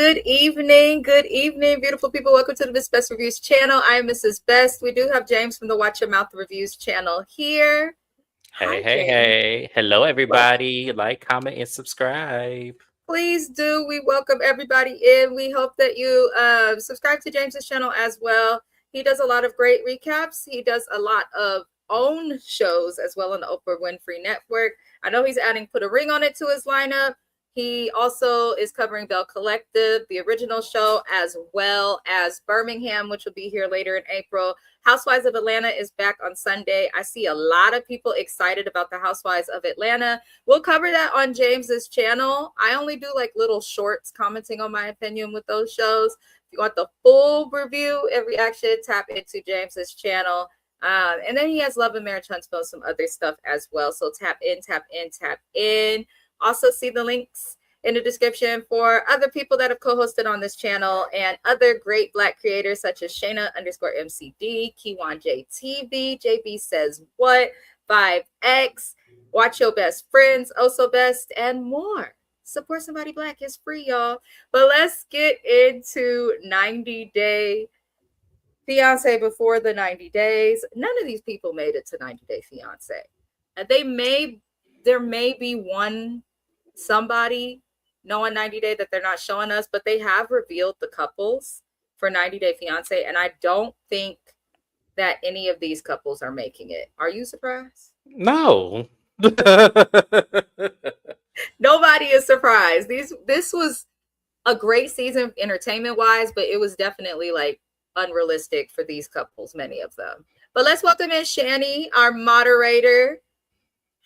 Good evening, beautiful people. Welcome to the Miss Best Reviews channel. I am Mrs. Best. We do have James from the Watch Your Mouth Reviews channel here. Hey, Hi, hey, James. hey. Hello, everybody. Like, comment, and subscribe. Please do. We welcome everybody in. We hope that you subscribe to James's channel as well. He does a lot of great recaps. He does a lot of own shows as well on the Oprah Winfrey Network. I know he's adding Put a Ring on It to his lineup. He also is covering Bell Collective, the original show, as well as Birmingham, which will be here later in April. Housewives of Atlanta is back on Sunday. I see a lot of people excited about the Housewives of Atlanta. We'll cover that on James's channel. I only do like little shorts commenting on my opinion with those shows. If you want the full review and reaction, tap into James's channel. And then he has Love and Marriage Huntsville, some other stuff as well. So tap in, tap in, tap in. Also see the links in the description for other people that have co-hosted on this channel and other great Black creators such as Shayna_MCD, Kiwan JTV, JB Says What, 5X, Watch Your Best Friends, Also Best, and more. Support somebody Black is free, y'all. But let's get into 90 Day Fiancé before the 90 days. None of these people made it to 90 Day Fiancé. There may be somebody on 90 Day that they're not showing us, but they have revealed the couples for 90 Day Fiancé, and I don't think that any of these couples are making it. Are you surprised? No. Nobody is surprised. This was a great season entertainment-wise, but it was definitely like unrealistic for these couples, many of them. But let's welcome in Shani, our moderator.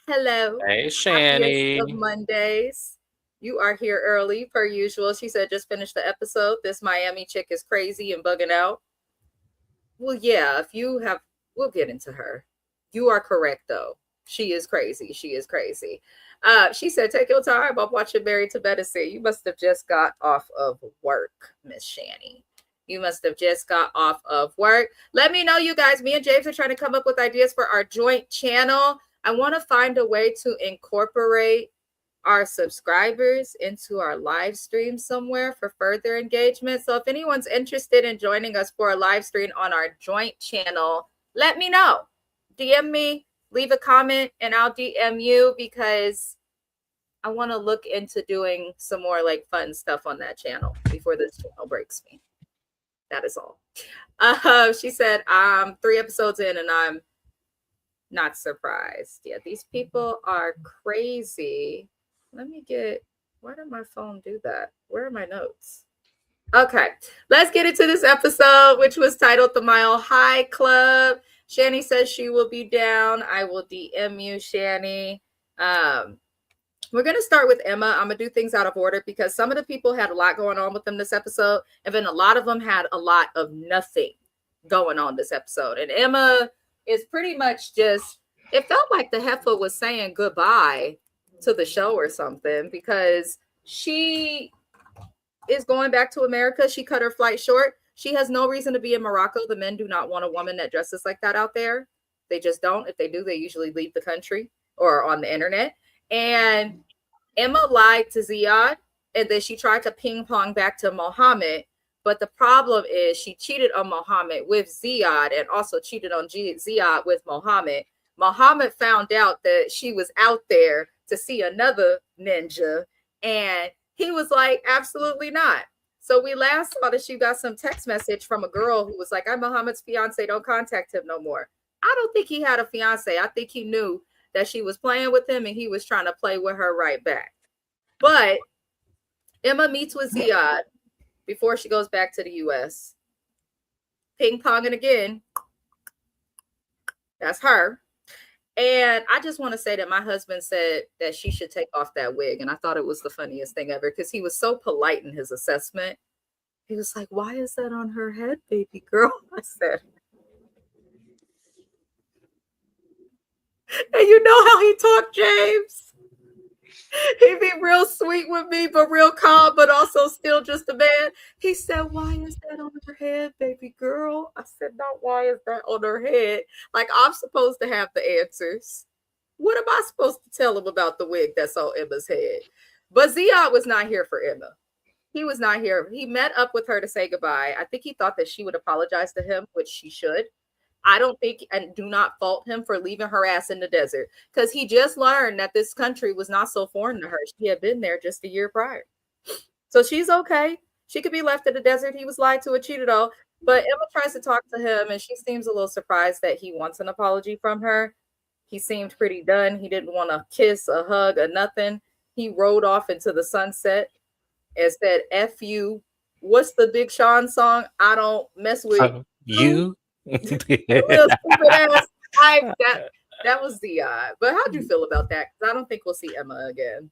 Hello. Hey, Shani. Happiest of Mondays. You are here early, per usual. She said, just finished the episode. This Miami chick is crazy and bugging out. Well, yeah, we'll get into her. You are correct, though. She is crazy. She is crazy. She said, take your time. I'm watching Married to Medicine. You must have just got off of work, Miss Shani. You must have just got off of work. Let me know, you guys. Me and James are trying to come up with ideas for our joint channel. I want to find a way to incorporate our subscribers into our live stream somewhere for further engagement. So if anyone's interested in joining us for a live stream on our joint channel, let me know. DM me, leave a comment, and I'll DM you because I want to look into doing some more like fun stuff on that channel before this channel breaks me. That is all. She said, I'm 3 episodes in and I'm not surprised. Yeah, these people are crazy. Why did my phone do that? Where are my notes? Okay, let's get into this episode, which was titled The Mile High Club. Shani says she will be down. I will DM you, Shani. We're going to start with Emma. I'm going to do things out of order because some of the people had a lot going on with them this episode, and then a lot of them had a lot of nothing going on this episode. And Emma is pretty much just, it felt like the heifer was saying goodbye to the show or something because she is going back to America. She cut her flight short. She has no reason to be in Morocco. The men do not want a woman that dresses like that out there. They just don't. If they do, they usually leave the country or on the internet. And Emma lied to Ziad, and then she tried to ping pong back to Mohammed. But the problem is she cheated on Mohammed with Ziad and also cheated on Ziad with Mohammed. Mohammed found out that she was out there to see another ninja, and he was like, absolutely not. So we last saw that she got some text message from a girl who was like, I'm Mohammed's fiance. Don't contact him no more. I don't think he had a fiance. I think he knew that she was playing with him and he was trying to play with her right back. But Emma meets with Ziad before she goes back to the U.S. Ping-ponging again. That's her. And I just want to say that my husband said that she should take off that wig. And I thought it was the funniest thing ever because he was so polite in his assessment. He was like, why is that on her head, baby girl? I said, and you know how he talked, James? He'd be real sweet with me, but real calm, but also still just a man. He said, why is that on her head, baby girl? I said, no, why is that on her head? Like, I'm supposed to have the answers. What am I supposed to tell him about the wig that's on Emma's head? But Ziad was not here for Emma. He was not here. He met up with her to say goodbye. I think he thought that she would apologize to him, which she should. I don't think, and do not fault him for leaving her ass in the desert, because he just learned that this country was not so foreign to her. She had been there just a year prior. So she's okay. She could be left in the desert. He was lied to and cheated on. But Emma tries to talk to him, and she seems a little surprised that he wants an apology from her. He seemed pretty done. He didn't want a kiss, a hug, or nothing. He rode off into the sunset and said, F you. What's the Big Sean song? I don't mess with you. little stupid ass. That was the but how'd you feel about that? Because I don't think we'll see Emma again.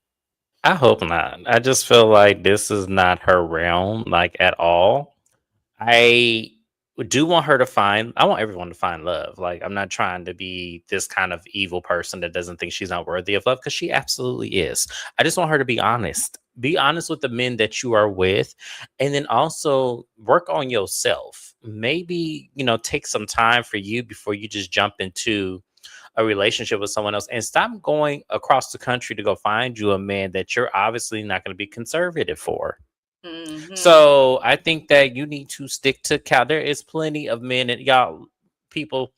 I hope not. I just feel like this is not her realm, like at all. I do want her to find, I want everyone to find love. Like, I'm not trying to be this kind of evil person that doesn't think she's not worthy of love, because she absolutely is. I just want her to be honest. Be honest with the men that you are with, and then also work on yourself. Maybe, take some time for you before you just jump into a relationship with someone else, and stop going across the country to go find you a man that you're obviously not going to be conservative for. Mm-hmm. So I think that you need to stick to Cal. There is plenty of men, and y'all people,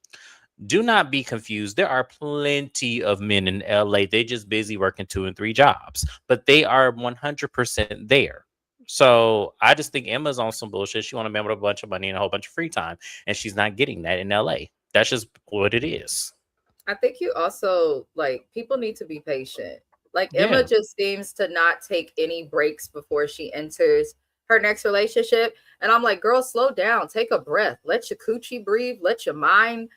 do not be confused. There are plenty of men in LA. They just busy working 2 and 3 jobs, but they are 100% there. So I just think Emma's on some bullshit. She want a man with a bunch of money and a whole bunch of free time, and she's not getting that in LA. That's just what it is. I think you also, like, people need to be patient. Like, Yeah. Emma just seems to not take any breaks before she enters her next relationship. And I'm like, girl, slow down, take a breath, let your coochie breathe, let your mind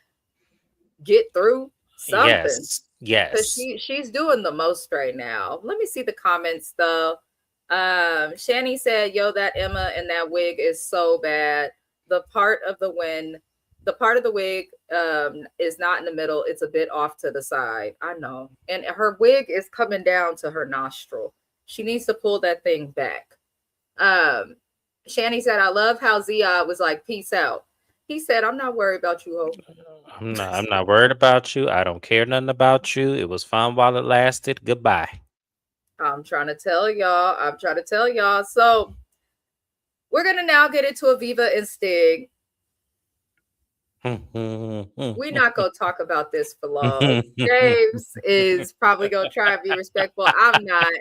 get through something. Because Yes. she's doing the most right now. Let me see the comments though. Shani said, yo, that Emma and that wig is so bad. The part of the wig is not in the middle. It's a bit off to the side. I know. And her wig is coming down to her nostril. She needs to pull that thing back. Shani said, I love how Zia was like, peace out. He said, I'm not worried about you, ho. I'm not worried about you. I don't care nothing about you. It was fun while it lasted. Goodbye. I'm trying to tell y'all. So we're going to now get into Aviva and Stig. We're not going to talk about this for long. James is probably going to try and be respectful. I'm not.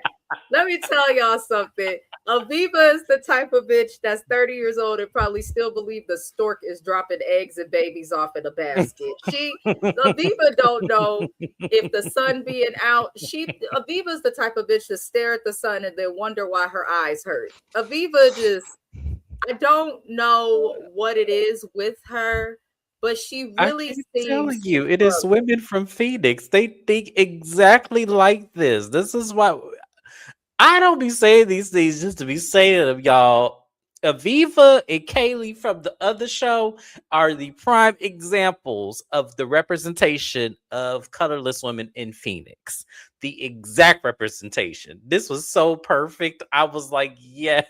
Let me tell y'all something. Aviva is the type of bitch that's 30 years old and probably still believe the stork is dropping eggs and babies off in a basket. Aviva don't know if the sun being out. Aviva's the type of bitch to stare at the sun and then wonder why her eyes hurt. Aviva just, I don't know what it is with her, but she really seems telling you, it is women from Phoenix. They think exactly like this. This is why I don't be saying these things just to be saying them, y'all. Aviva and Kaylee from the other show are the prime examples of the representation of colorless women in Phoenix. The exact representation. This was so perfect. I was like, yes,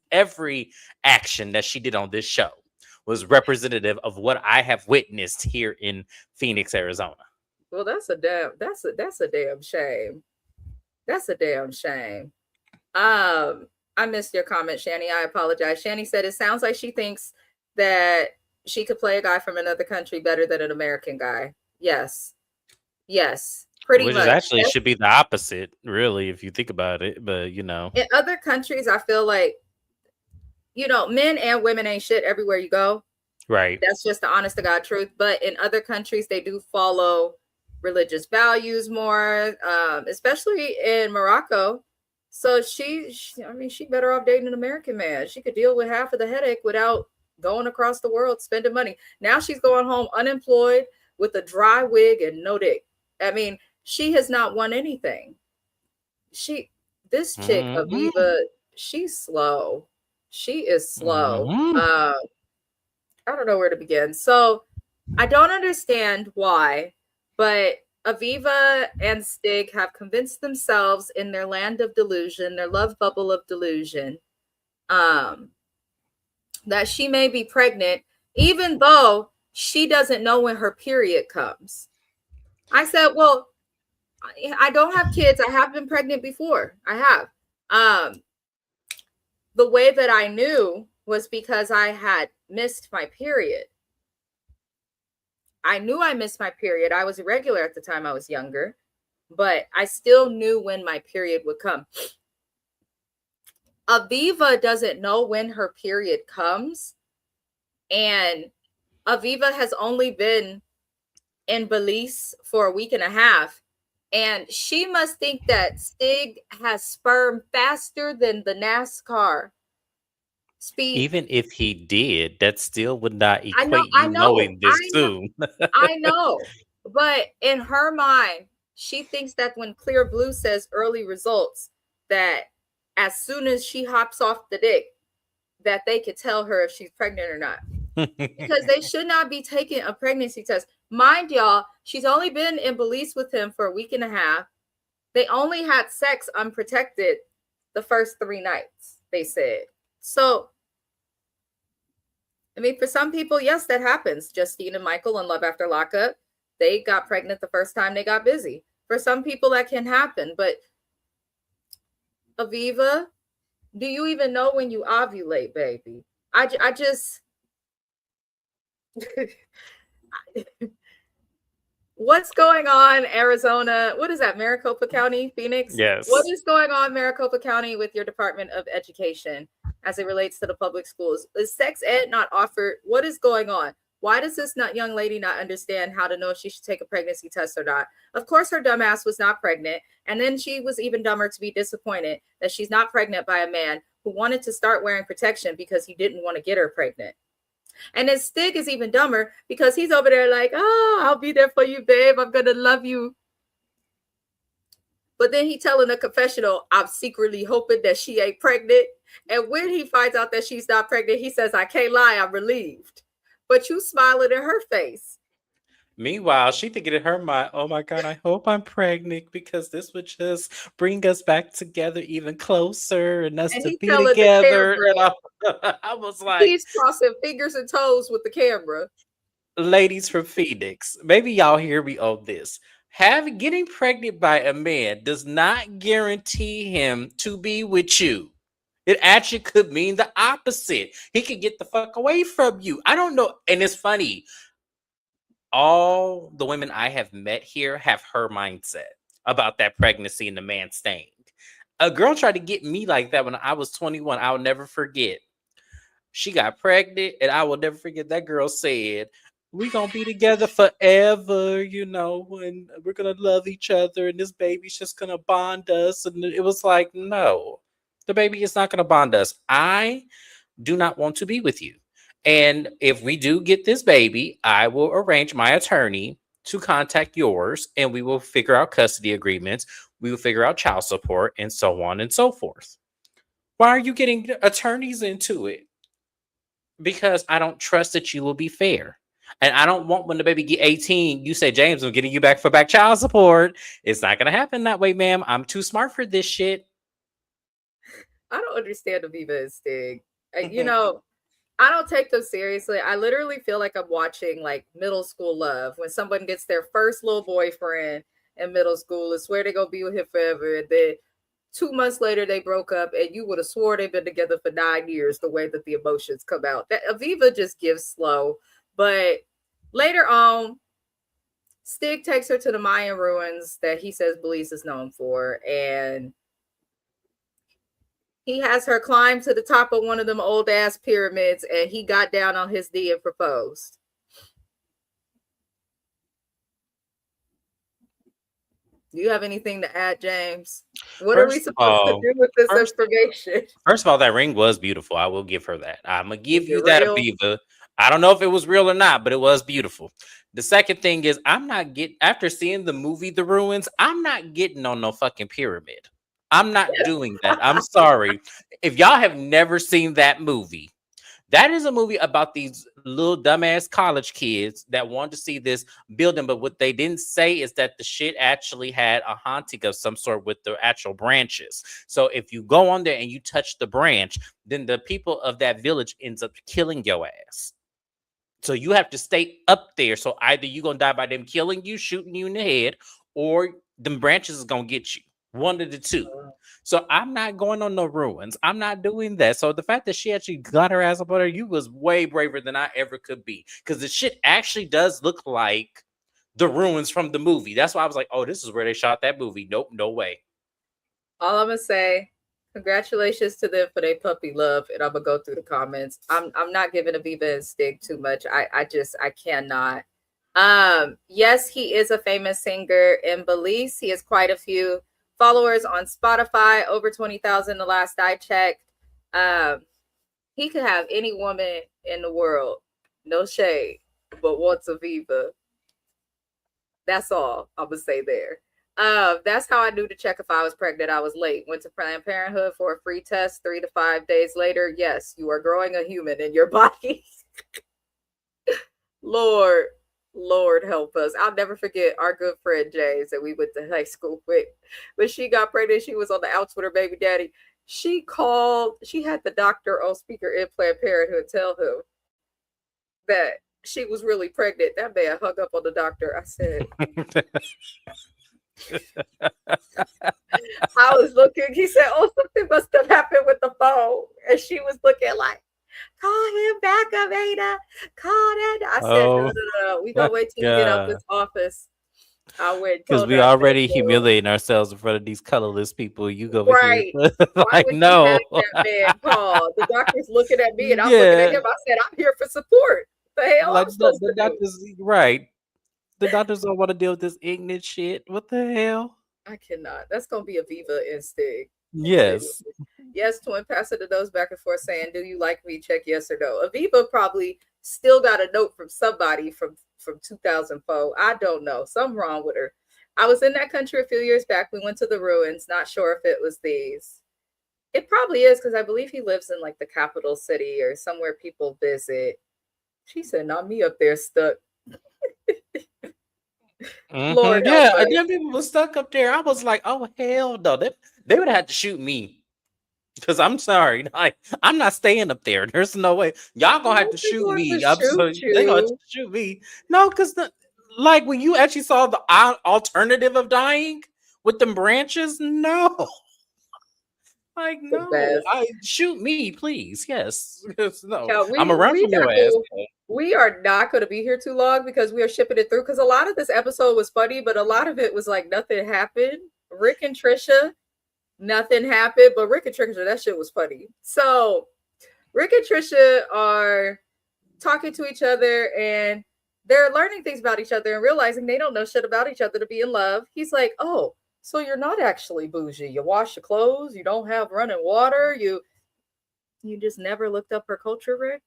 every action that she did on this show was representative of what I have witnessed here in Phoenix, Arizona. Well, that's a damn shame. That's a damn shame. I missed your comment, Shani. I apologize. Shani said it sounds like she thinks that she could play a guy from another country better than an American guy. Yes. Pretty much. Which actually should be the opposite, really, if you think about it. But in other countries, I feel like, men and women ain't shit everywhere you go. Right. That's just the honest to God truth. But in other countries, they do follow religious values more, especially in Morocco. So she better off dating an American man. She could deal with half of the headache without going across the world spending money. Now she's going home unemployed with a dry wig and no dick. I mean, she has not won anything. This chick, Aviva, she's slow. She is slow. I don't know where to begin. So I don't understand why, but Aviva and Stig have convinced themselves in their land of delusion, their love bubble of delusion, that she may be pregnant, even though she doesn't know when her period comes. I said, well, I don't have kids. I have been pregnant before. I have. the way that I knew was because I had missed my period. I knew I missed my period. I was irregular at the time I was younger, but I still knew when my period would come. Aviva doesn't know when her period comes, and Aviva has only been in Belize for a week and a half, and she must think that Stig has sperm faster than the NASCAR speed. Even if he did, that still would not I know, equate I you know, knowing I this know, soon. I know. But in her mind, she thinks that when Clear Blue says early results, that as soon as she hops off the dick, that they could tell her if she's pregnant or not. Because they should not be taking a pregnancy test. Mind y'all, she's only been in Belize with him for a week and a half. They only had sex unprotected the first 3 nights, they said. So, I mean, for some people, yes, that happens. Justine and Michael in Love After Lockup, they got pregnant the first time they got busy. For some people, that can happen. But Aviva, do you even know when you ovulate, baby? I just... What's going on, Arizona? What is that, Maricopa County, Phoenix? What Yes. is going on, Maricopa County, with your Department of Education as it relates to the public schools? Is sex ed not offered? What is going on? Why does this young lady not understand how to know if she should take a pregnancy test or not? Of course, her dumbass was not pregnant. And then she was even dumber to be disappointed that she's not pregnant by a man who wanted to start wearing protection because he didn't want to get her pregnant. And then Stig is even dumber because he's over there like, oh, I'll be there for you, babe. I'm going to love you. But then he telling a confessional, I'm secretly hoping that she ain't pregnant. And when he finds out that she's not pregnant, he says, I can't lie, I'm relieved. But you smiling in her face. Meanwhile, she thinking in her mind, oh my God, I hope I'm pregnant because this would just bring us back together even closer and us And to he's be telling the together. camera, And I was like, he's crossing fingers and toes with the camera. ladies from Phoenix, maybe y'all hear me on this. Getting pregnant by a man does not guarantee him to be with you. It actually could mean the opposite. He could get the fuck away from you. I don't know. And it's funny. All the women I have met here have her mindset about that pregnancy and the man staying. A girl tried to get me like that when I was 21. I'll never forget. She got pregnant, and I will never forget that girl said, we gonna be together forever, and we're gonna love each other, and this baby's just gonna bond us. And it was like, no, the baby is not gonna bond us. I do not want to be with you. And if we do get this baby, I will arrange my attorney to contact yours, and we will figure out custody agreements. We will figure out child support and so on and so forth. Why are you getting attorneys into it? Because I don't trust that you will be fair. And I don't want when the baby get 18, you say, James, I'm getting you back child support. It's not going to happen that way, ma'am. I'm too smart for this shit. I don't understand Aviva and Stig. I don't take them seriously. I literally feel like I'm watching like middle school love when someone gets their first little boyfriend in middle school and swear they're going to be with him forever. And then 2 months later, they broke up, and you would have swore they've been together for 9 years, the way that the emotions come out. That Aviva just gives slow. But later on, Stig takes her to the Mayan ruins that he says Belize is known for. And he has her climb to the top of one of them old ass pyramids, and he got down on his knee and proposed. Do you have anything to add, James? What are we supposed to do with this information? First of all, that ring was beautiful. I will give her that. I'm going to give Is you it that, real? Aviva. I don't know if it was real or not, but it was beautiful. The second thing is, after seeing the movie The Ruins, I'm not getting on no fucking pyramid. I'm not doing that. I'm sorry. If y'all have never seen that movie, that is a movie about these little dumbass college kids that wanted to see this building, but what they didn't say is that the shit actually had a haunting of some sort with the actual branches. So if you go on there and you touch the branch, then the people of that village ends up killing your ass. So you have to stay up there. So either you're gonna die by them killing you, shooting you in the head, or them branches is gonna get you. One of the two. So I'm not going on no ruins. I'm not doing that. So the fact that she actually got her ass up on her, you was way braver than I ever could be. Because the shit actually does look like the ruins from the movie. That's why I was like, oh, this is where they shot that movie. Nope, no way. All I'm gonna say, congratulations to them for their puppy love, and I'm gonna go through the comments. I'm not giving Aviva and Stig too much. I cannot. Yes, he is a famous singer in Belize. He has quite a few followers on Spotify, over 20,000 the last I checked. He could have any woman in the world, no shade, but wants Aviva. That's all I'm gonna say there. That's how I knew to check if I was pregnant. I was late. Went to Planned Parenthood for a free test. 3 to 5 days later, yes, you are growing a human in your body. Lord help us. I'll never forget our good friend James that we went to high school with. When she got pregnant, she was on the outs with her baby daddy. She had the doctor on speaker in Planned Parenthood tell him that she was really pregnant. That man hung up on the doctor. I said, I was looking. He said, oh, something must have happened with the phone. And she was looking like, call him back, Aveda. Call that. I said, no. We gonna wait till you get out this office. I went because we already humiliating ourselves in front of these colorless people. You go over here, like, why would no. you have that man call? The doctor's looking at me, and I'm looking at him. I said, I'm here for support. The hell like I'm supposed to doctors, do? right? The doctors don't want to deal with this ignorant shit. What the hell? I cannot. That's gonna be Aviva and Stig. Yes. Yes, twin passing the nose back and forth saying, do you like me? Check yes or no. Aviva probably still got a note from somebody from 2004. I don't know. Something wrong with her. I was in that country a few years back. We went to the ruins. Not sure if it was these. It probably is because I believe he lives in like the capital city or somewhere people visit. She said, not me up there stuck. Lord, yeah, and then people were stuck up there. I was like, oh hell no. They would have to shoot me. Because I'm sorry, I'm not staying up there. There's no way. Y'all gonna have to shoot me. They gonna shoot me. No, because like when you actually saw the alternative of dying with them branches, no. Like, no, shoot me, please. Yes. No. I'm around from your ass. We are not going to be here too long because we are shipping it through. Because a lot of this episode was funny, but a lot of it was like nothing happened. Rick and Trisha, nothing happened, but Rick and Trisha, that shit was funny. So Rick and Trisha are talking to each other and they're learning things about each other and realizing they don't know shit about each other to be in love. He's like, oh, so you're not actually bougie. You wash your clothes. You don't have running water. You just never looked up her culture, Rick.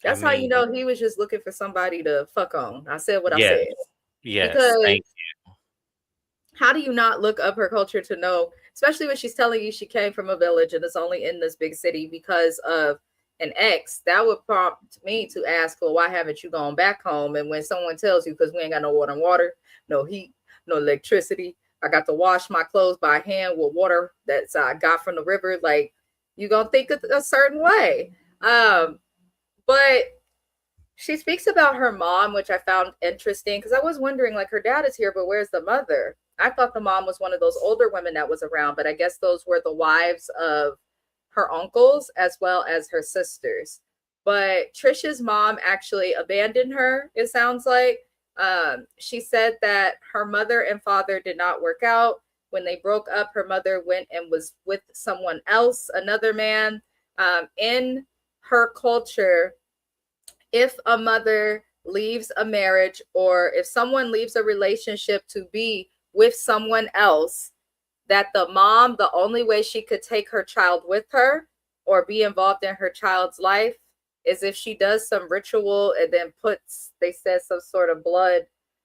That's how you know he was just looking for somebody to fuck on. I said what I said. Yes, because thank you. How do you not look up her culture to know, especially when she's telling you she came from a village and is only in this big city because of an ex? That would prompt me to ask, well, why haven't you gone back home? And when someone tells you, because we ain't got no water, no heat, no electricity, I got to wash my clothes by hand with water that's I got from the river, like, you gonna think a certain way. But she speaks about her mom, which I found interesting because I was wondering, like, her dad is here, but where's the mother? I thought the mom was one of those older women that was around, but I guess those were the wives of her uncles as well as her sisters. But Trisha's mom actually abandoned her, it sounds like. She said that her mother and father did not work out. When they broke up, her mother went and was with someone else, another man. In her culture, if a mother leaves a marriage or if someone leaves a relationship to be with someone else, that the mom, the only way she could take her child with her or be involved in her child's life is if she does some ritual and then puts, they said, some sort of blood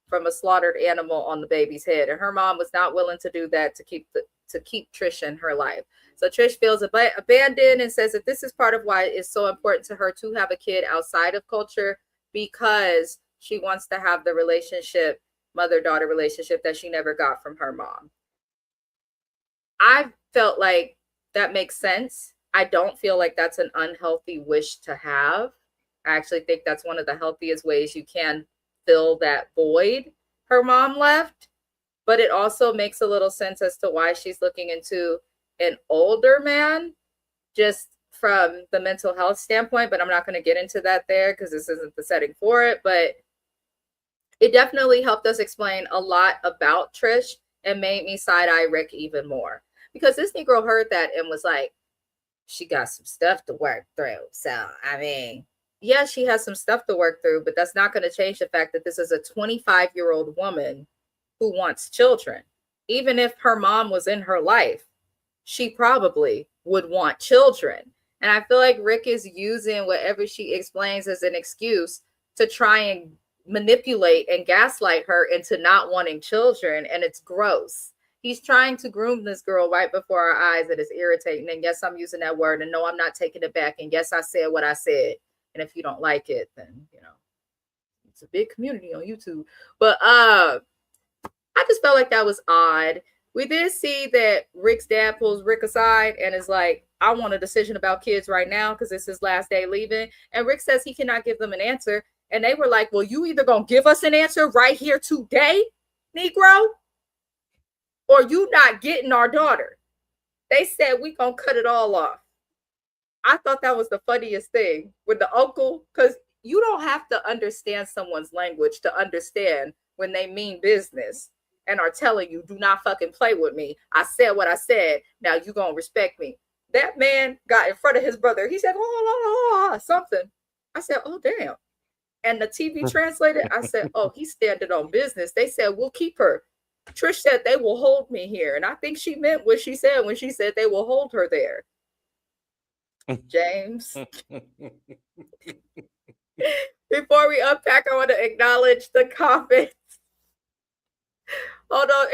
from a slaughtered animal on the baby's head. And her mom was not willing to do that to keep Trish in her life. So Trish feels abandoned and says that this is part of why it's so important to her to have a kid outside of culture, because she wants to have the relationship, mother-daughter relationship, that she never got from her mom. I felt like that makes sense. I don't feel like that's an unhealthy wish to have. I actually think that's one of the healthiest ways you can fill that void her mom left. But it also makes a little sense as to why she's looking into an older man, just from the mental health standpoint, but I'm not going to get into that there because this isn't the setting for it. But it definitely helped us explain a lot about Trish and made me side-eye Rick even more. Because this Negro heard that and was like, she got some stuff to work through. So, I mean, yeah, she has some stuff to work through, but that's not going to change the fact that this is a 25-year-old woman who wants children. Even if her mom was in her life, she probably would want children. And I feel like Rick is using whatever she explains as an excuse to try and manipulate and gaslight her into not wanting children. And it's gross. He's trying to groom this girl right before our eyes. It is irritating. And yes, I'm using that word. And no, I'm not taking it back. And yes, I said what I said. And if you don't like it, then, you know, it's a big community on YouTube. But I just felt like that was odd. We did see that Rick's dad pulls Rick aside and is like, I want a decision about kids right now because it's his last day leaving. And Rick says he cannot give them an answer. And they were like, well, you either going to give us an answer right here today, Negro, or you not getting our daughter. They said we going to cut it all off. I thought that was the funniest thing with the uncle, because you don't have to understand someone's language to understand when they mean business and are telling you, do not fucking play with me. I said what I said. Now you gonna respect me. That man got in front of his brother. He said, oh, something. I said, oh, damn. And the TV translated, I said, oh, he's standing on business. They said, we'll keep her. Trish said they will hold me here. And I think she meant what she said when she said they will hold her there. James. Before we unpack, I want to acknowledge the comments. Hold on.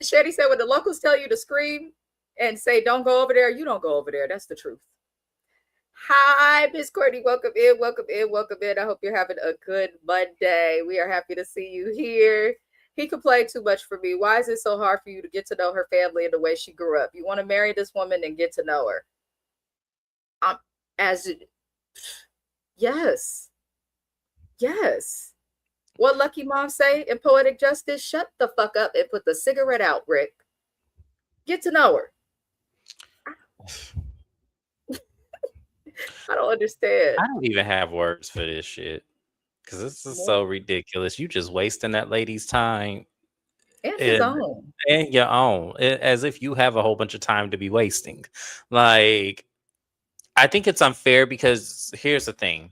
Shetty said, when the locals tell you to scream and say, don't go over there, you don't go over there. That's the truth. Hi, Miss Courtney. Welcome in, welcome in, welcome in. I hope you're having a good Monday. We are happy to see you here. He complained too much for me. Why is it so hard for you to get to know her family and the way she grew up? You want to marry this woman and get to know her. Yes. What Lucky Mom say in Poetic Justice? Shut the fuck up and put the cigarette out, Rick. Get to know her. I don't understand. I don't even have words for this shit because this is so ridiculous. You just wasting that lady's time and his own and your own, as if you have a whole bunch of time to be wasting. Like, I think it's unfair because here's the thing.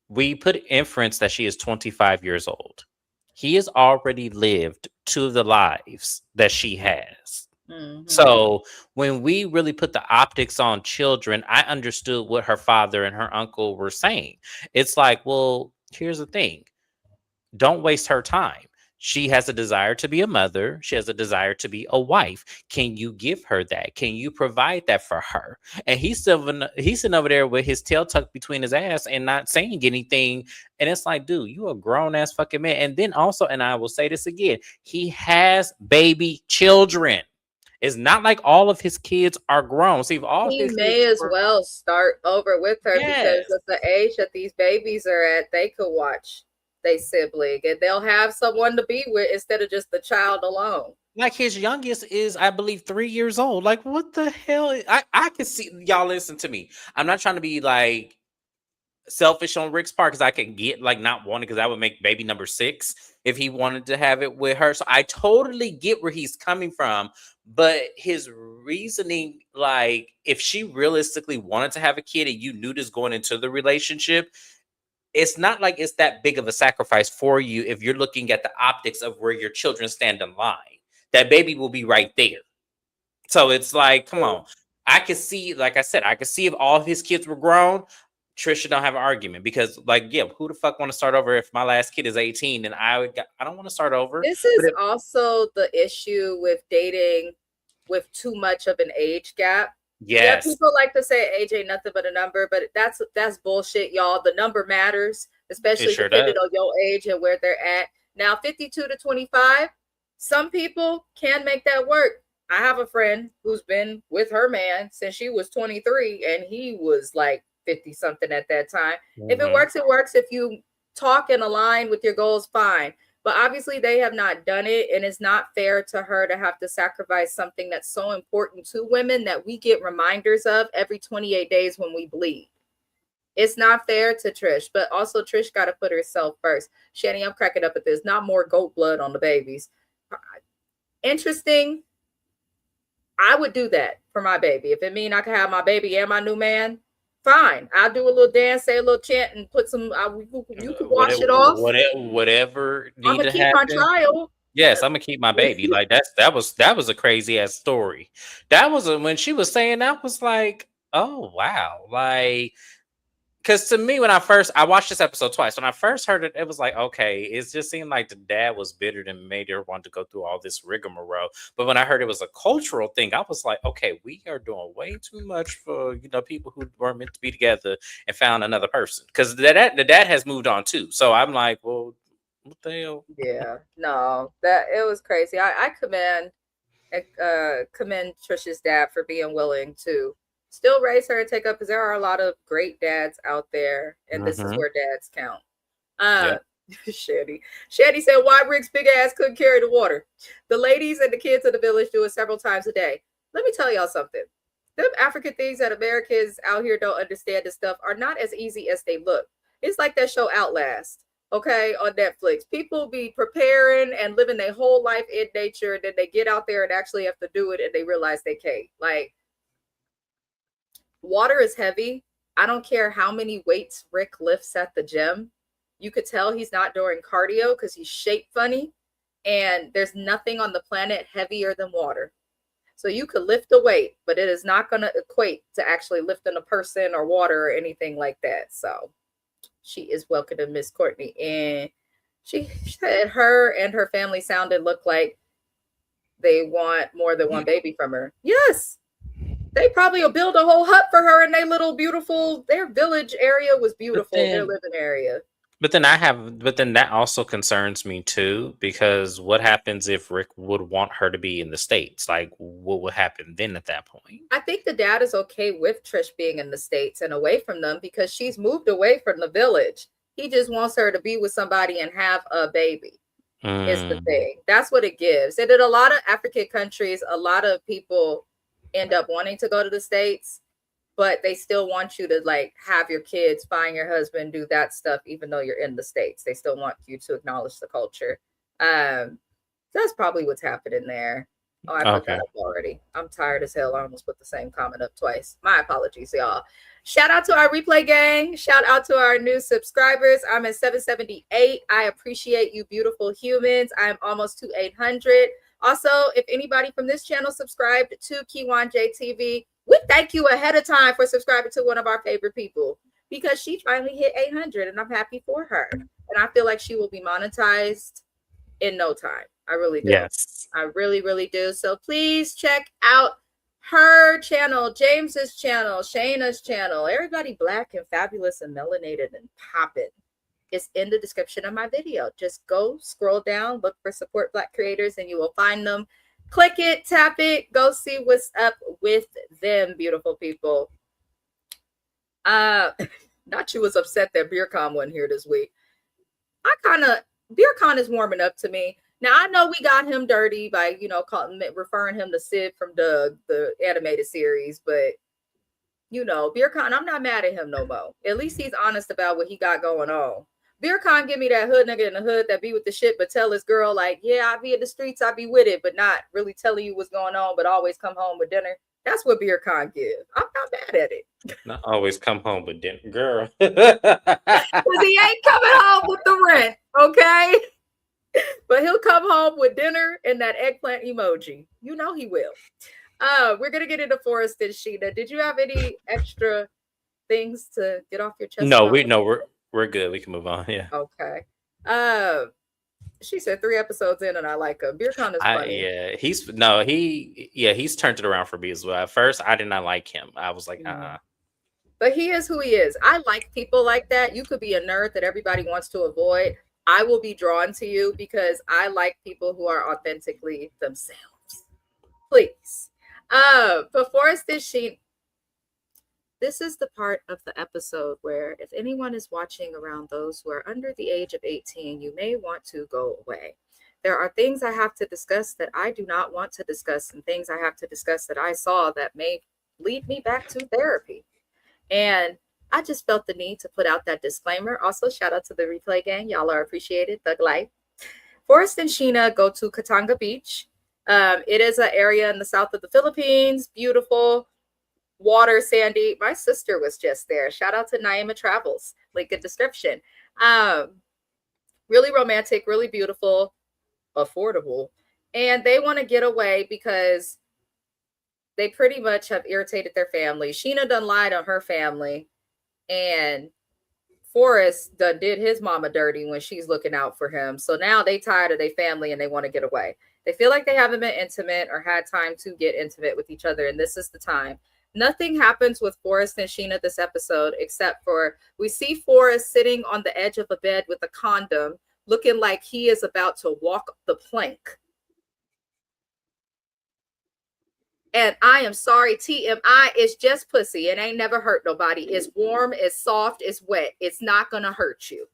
We put inference that she is 25 years old. He has already lived two of the lives that she has. Mm-hmm. So when we really put the optics on children, I understood what her father and her uncle were saying. It's like, well, here's the thing. Don't waste her time. She has a desire to be a mother. She has a desire to be a wife. Can you give her that? Can you provide that for her? And he's sitting over there with his tail tucked between his ass and not saying anything. And it's like, dude, you a grown ass fucking man. And then also, and I will say this again, he has baby children. It's not like all of his kids are grown. See, if all he may as well start over with her because of the age that these babies are at, they could watch they sibling and they'll have someone to be with instead of just the child alone. Like his youngest is, I believe, 3 years old. Like, what the hell? I can see, y'all listen to me. I'm not trying to be like selfish on Rick's part because I can get like not wanting, because that would make baby number 6 if he wanted to have it with her. So I totally get where he's coming from, but his reasoning, like if she realistically wanted to have a kid and you knew this going into the relationship, it's not like it's that big of a sacrifice for you if you're looking at the optics of where your children stand in line. That baby will be right there. So it's like, come on. I could see, like I said, I could see if all of his kids were grown, Trisha don't have an argument because, like, yeah, who the fuck want to start over if my last kid is 18 and I don't want to start over. This is also the issue with dating with too much of an age gap. Yes. Yeah, people like to say age ain't nothing but a number, but that's bullshit, y'all. The number matters, especially depending on your age and where they're at. Now, 52 to 25, some people can make that work. I have a friend who's been with her man since she was 23, and he was like 50 something at that time. Mm-hmm. If it works, it works. If you talk and align with your goals, fine. But obviously they have not done it, and it's not fair to her to have to sacrifice something that's so important to women that we get reminders of every 28 days when we bleed. It's not fair to Trish, but also Trish got to put herself first. Shani, I'm cracking up at this. Not more goat blood on the babies. Interesting. I would do that for my baby. If it mean I can have my baby and my new man, fine. I'll do a little dance, say a little chant, and put some. You can wash it off. Whatever I'm need gonna to keep my happen. child. Yes, I'm gonna keep my baby. Like that was a crazy ass story. That was when she was saying that was like, oh wow, like. Because to me, when I watched this episode twice, when I first heard it, it was like, okay, it just seemed like the dad was bitter and made her want to go through all this rigmarole. But when I heard it was a cultural thing, I was like, okay, we are doing way too much for people who weren't meant to be together and found another person. Because the dad has moved on too. So I'm like, well, what the hell? Yeah, no, that it was crazy. I commend Trish's dad for being willing to still raise her and take up, because there are a lot of great dads out there, and this is where dads count. Shanny said, why Rick's big ass couldn't carry the water? The ladies and the kids of the village do it several times a day. Let me tell y'all something. Them African things that Americans out here don't understand this stuff are not as easy as they look. It's like that show Outlast, okay, on Netflix. People be preparing and living their whole life in nature, and then they get out there and actually have to do it, and they realize they can't. Like, water is heavy. I don't care how many weights Rick lifts at the gym. You could tell he's not doing cardio because he's shaped funny, and there's nothing on the planet heavier than water. So you could lift a weight, but it is not going to equate to actually lifting a person or water or anything like that. So she is welcome to Miss Courtney. And she said her and her family look like they want more than one baby from her. Yes. They probably will build a whole hut for her in their little beautiful, their village area was beautiful, their living area. But then that also concerns me too, because what happens if Rick would want her to be in the States? Like, what would happen then at that point? I think the dad is okay with Trish being in the States and away from them because she's moved away from the village. He just wants her to be with somebody and have a baby. Is the thing. That's what it gives. And in a lot of African countries, a lot of people end up wanting to go to the States, but they still want you to like have your kids, find your husband, do that stuff, even though you're in the States. They still want you to acknowledge the culture. That's probably what's happening there. Oh, I put that up already. I'm tired as hell. I almost put the same comment up twice. My apologies, y'all. Shout out to our replay gang. Shout out to our new subscribers. I'm at 778. I appreciate you, beautiful humans. I'm almost to 800. Also, if anybody from this channel subscribed to Kiwan JTV, we thank you ahead of time for subscribing to one of our favorite people, because she finally hit 800 and I'm happy for her. And I feel like she will be monetized in no time. I really do. Yes. I really, really do. So please check out her channel, James's channel, Shayna's channel. Everybody black and fabulous and melanated and popping. It's in the description of my video. Just go scroll down, look for support Black creators, and you will find them. Click it, tap it, go see what's up with them, beautiful people. Nachi was upset that BeerCon wasn't here this week. BeerCon is warming up to me. Now, I know we got him dirty by, referring him to Sid from Doug, the animated series, but, BeerCon, I'm not mad at him no more. At least he's honest about what he got going on. BeerCon give me that hood nigga in the hood that be with the shit, but tell his girl, like, yeah, I be in the streets, I be with it, but not really telling you what's going on, but always come home with dinner. That's what BeerCon give. I'm not mad at it. Not always come home with dinner, girl. Because he ain't coming home with the rent, okay? But he'll come home with dinner and that eggplant emoji. You know he will. We're going to get into Forrest and Sheena. Did you have any extra things to get off your chest? No, we're good. We can move on. Yeah. Okay. She said 3 episodes in and I like him. BeerCon is funny. He's turned it around for me as well. At first, I did not like him. I was like, But he is who he is. I like people like that. You could be a nerd that everybody wants to avoid. I will be drawn to you because I like people who are authentically themselves. Please. Before this This is the part of the episode where if anyone is watching around those who are under the age of 18, you may want to go away. There are things I have to discuss that I do not want to discuss, and things I have to discuss that I saw that may lead me back to therapy. And I just felt the need to put out that disclaimer. Also, shout out to the replay gang. Y'all are appreciated. Thug life. Forrest and Sheena go to Katanga Beach. It is an area in the south of the Philippines. Beautiful water, sandy. My sister was just there. Shout out to Naima Travels. Link in description. Really romantic, really beautiful, affordable. And they want to get away because they pretty much have irritated their family. Sheena done lied on her family, and Forrest done did his mama dirty when she's looking out for him. So now they tired of their family and they want to get away. They feel like they haven't been intimate or had time to get intimate with each other, and this is the time. Nothing happens with Forrest and Sheena this episode except for we see Forrest sitting on the edge of a bed with a condom, looking like he is about to walk the plank. And I am sorry, TMI, it's just pussy. It ain't never hurt nobody. It's warm, it's soft, it's wet. It's not gonna hurt you.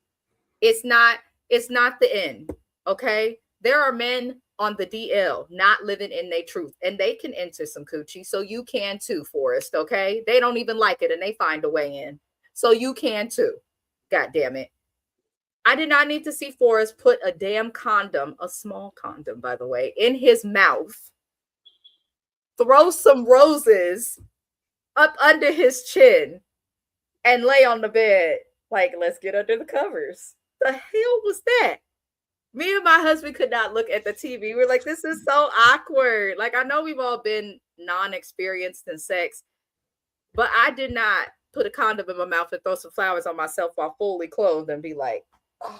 It's not the end. Okay. There are men on the DL not living in their truth, and they can enter some coochie. So you can too, Forrest. Okay. They don't even like it and they find a way in. So you can too. God damn it. I did not need to see Forrest put a damn condom, a small condom, by the way, in his mouth, throw some roses up under his chin, and lay on the bed like, let's get under the covers. The hell was that? Me and my husband could not look at the TV. We're like, this is so awkward. Like, I know we've all been non-experienced in sex, but I did not put a condom in my mouth and throw some flowers on myself while fully clothed and be like, oh.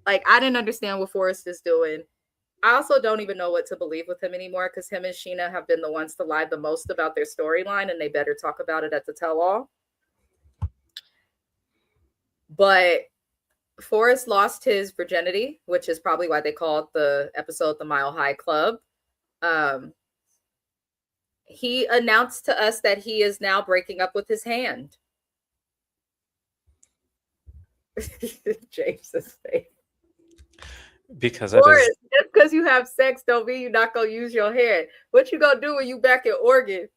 Like, I didn't understand what Forrest is doing. I also don't even know what to believe with him anymore because him and Sheena have been the ones to lie the most about their storyline, and they better talk about it at the tell-all. But Forrest lost his virginity, which is probably why they called the episode the Mile High Club. He announced to us that he is now breaking up with his hand. James's face. Because Forrest, just because you have sex don't mean you're not gonna use your hand. What you gonna do when you back in Oregon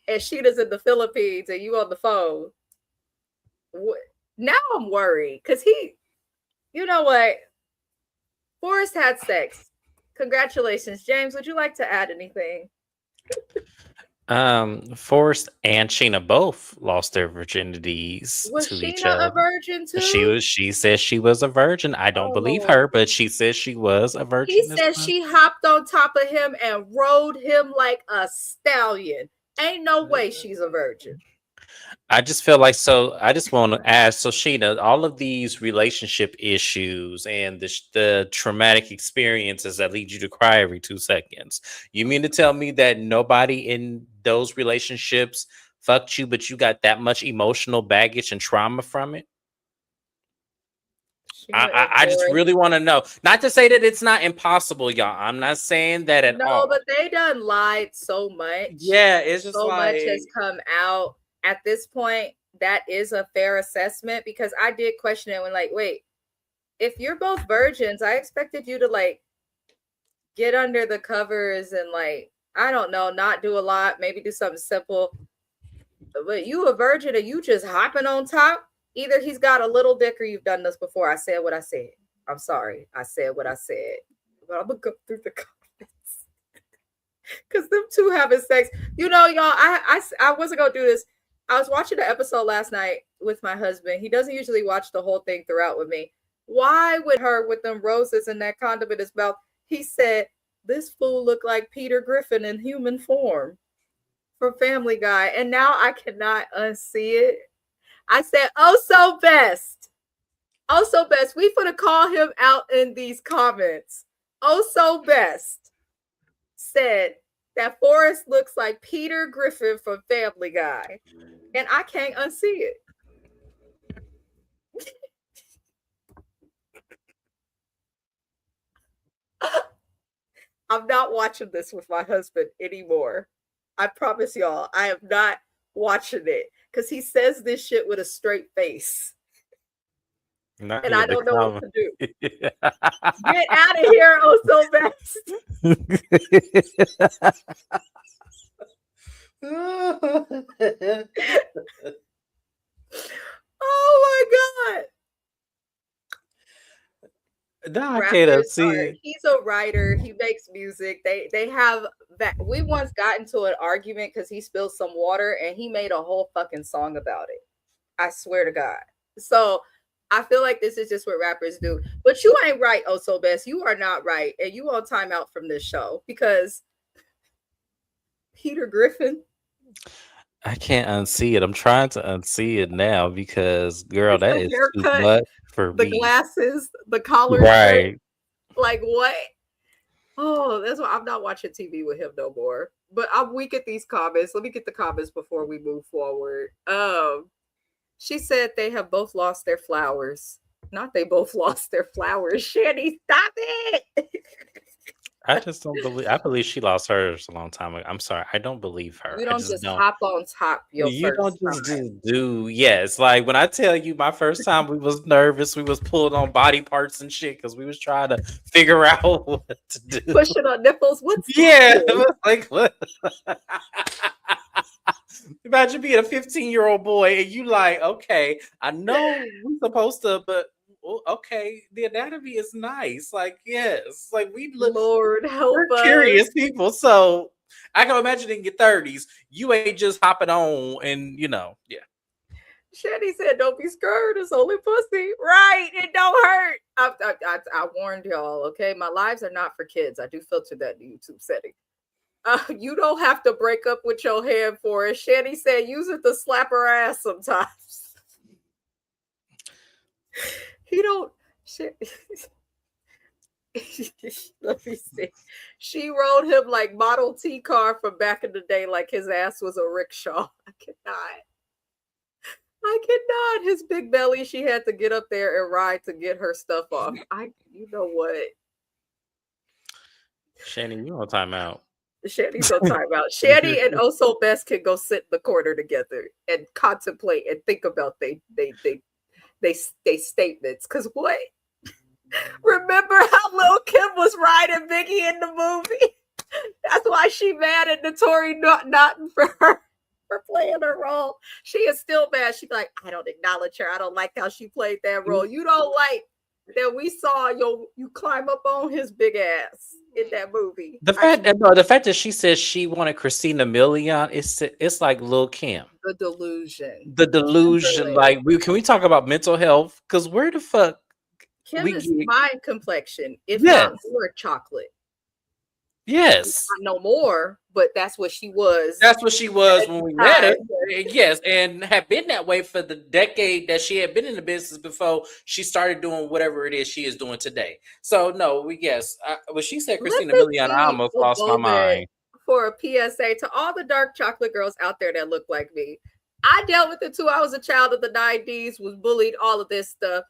and Sheena's in the Philippines and you on the phone? Now I'm worried because you know what? Forrest had sex. Congratulations. James, would you like to add anything? Forrest and Sheena both lost their virginities Was to Sheena each other. a virgin too? She says she was a virgin. I don't believe her, but she says she was a virgin. He said she hopped on top of him and rode him like a stallion. Ain't no way she's a virgin. I just feel like, so I just want to ask, so Sheena, all of these relationship issues and the traumatic experiences that lead you to cry every 2 seconds, you mean to tell me that nobody in those relationships fucked you, but you got that much emotional baggage and trauma from it? I just really want to know. Not to say that it's not impossible, y'all. I'm not saying that at all. No, but they done lied so much. Yeah, it's just so much has come out. At this point, that is a fair assessment because I did question it when, like, wait, if you're both virgins, I expected you to like get under the covers and like, I don't know, not do a lot, maybe do something simple. But you a virgin and you just hopping on top. Either he's got a little dick or you've done this before. I said what I said. I'm sorry. I said what I said. But I'm gonna go through the comments. Cause them two having sex. You know, y'all, I wasn't gonna do this. I was watching the episode last night with my husband. He doesn't usually watch the whole thing throughout with me. Why would her with them roses and that condom in his mouth? He said, this fool looked like Peter Griffin in human form from Family Guy. And now I cannot unsee it. I said, oh, so best. Oh, so best. We finna call him out in these comments. Oh, so best said that Forrest looks like Peter Griffin from Family Guy. And I can't unsee it. I'm not watching this with my husband anymore. I promise y'all, I am not watching it because he says this shit with a straight face. Now And you I get the don't know what to do. comment. Get out of here, oh so best. Oh my god. Now I can't Rappers see are it. he's a writer, he makes music. They have that we once got into an argument because he spilled some water and he made a whole fucking song about it. I swear to God. So I feel like this is just what rappers do. But you ain't right, oh so best. You are not right. And you on timeout from this show because Peter Griffin. I can't unsee it. I'm trying to unsee it now because, girl, It's that the is too haircut, much for the me. glasses, the collar shirt. Right. Like what? Oh, that's why I'm not watching TV with him no more. But I'm weak at these comments. Let me get the comments before we move forward. She said they have both lost their flowers. Not they both lost their flowers. Shanny, stop it. I just don't believe. I believe she lost hers a long time ago. I'm sorry. I don't believe her. You I don't just just don't. hop on top your You first don't just time. do. Yes, like when I tell you my first time, we was nervous. We was pulling on body parts and shit because we was trying to figure out what to do. Pushing on nipples. What's Yeah, that? it was like what? Imagine being a 15-year-old boy and you like, okay, I know we're supposed to, but okay, the anatomy is nice. Like, yes, like we look, Lord help we're us. curious people. So I can imagine in your 30s, you ain't just hopping on and yeah. Shanny said, "Don't be scared. It's only pussy, right? It don't hurt." I warned y'all. Okay, my lives are not for kids. I do filter that in the YouTube setting. You don't have to break up with your hand for it. Shanny said, "Use it to slap her ass sometimes." He don't. Let me see. She rode him like Model T car from back in the day, like his ass was a rickshaw. I cannot. I cannot. His big belly, she had to get up there and ride to get her stuff off. You know what? Shannon, you on timeout. Shanny's on timeout. Shanny and Also Best can go sit in the corner together and contemplate and think about they statements. Cause what? Remember how Lil Kim was riding Biggie in the movie? That's why she mad at Notori Naughton for her. For playing her role. She is still mad. She's like, I don't acknowledge her. I don't like how she played that role. You don't like that we saw you climb up on his big ass in that movie. The fact that she says she wanted Christina Milian, it's like Lil Kim. The delusion. The delusion. Like can we talk about mental health? Because where the fuck Kim is my complexion, if not more chocolate. Yes. Not no more, but that's what she was. That's what she was when we met her. Yes, and had been that way for the decade that she had been in the business before she started doing whatever it is she is doing today. So no, when she said Christina Milian, I almost lost my mind. For a PSA to all the dark chocolate girls out there that look like me. I dealt with it too. I was a child of the 90s, was bullied, all of this stuff.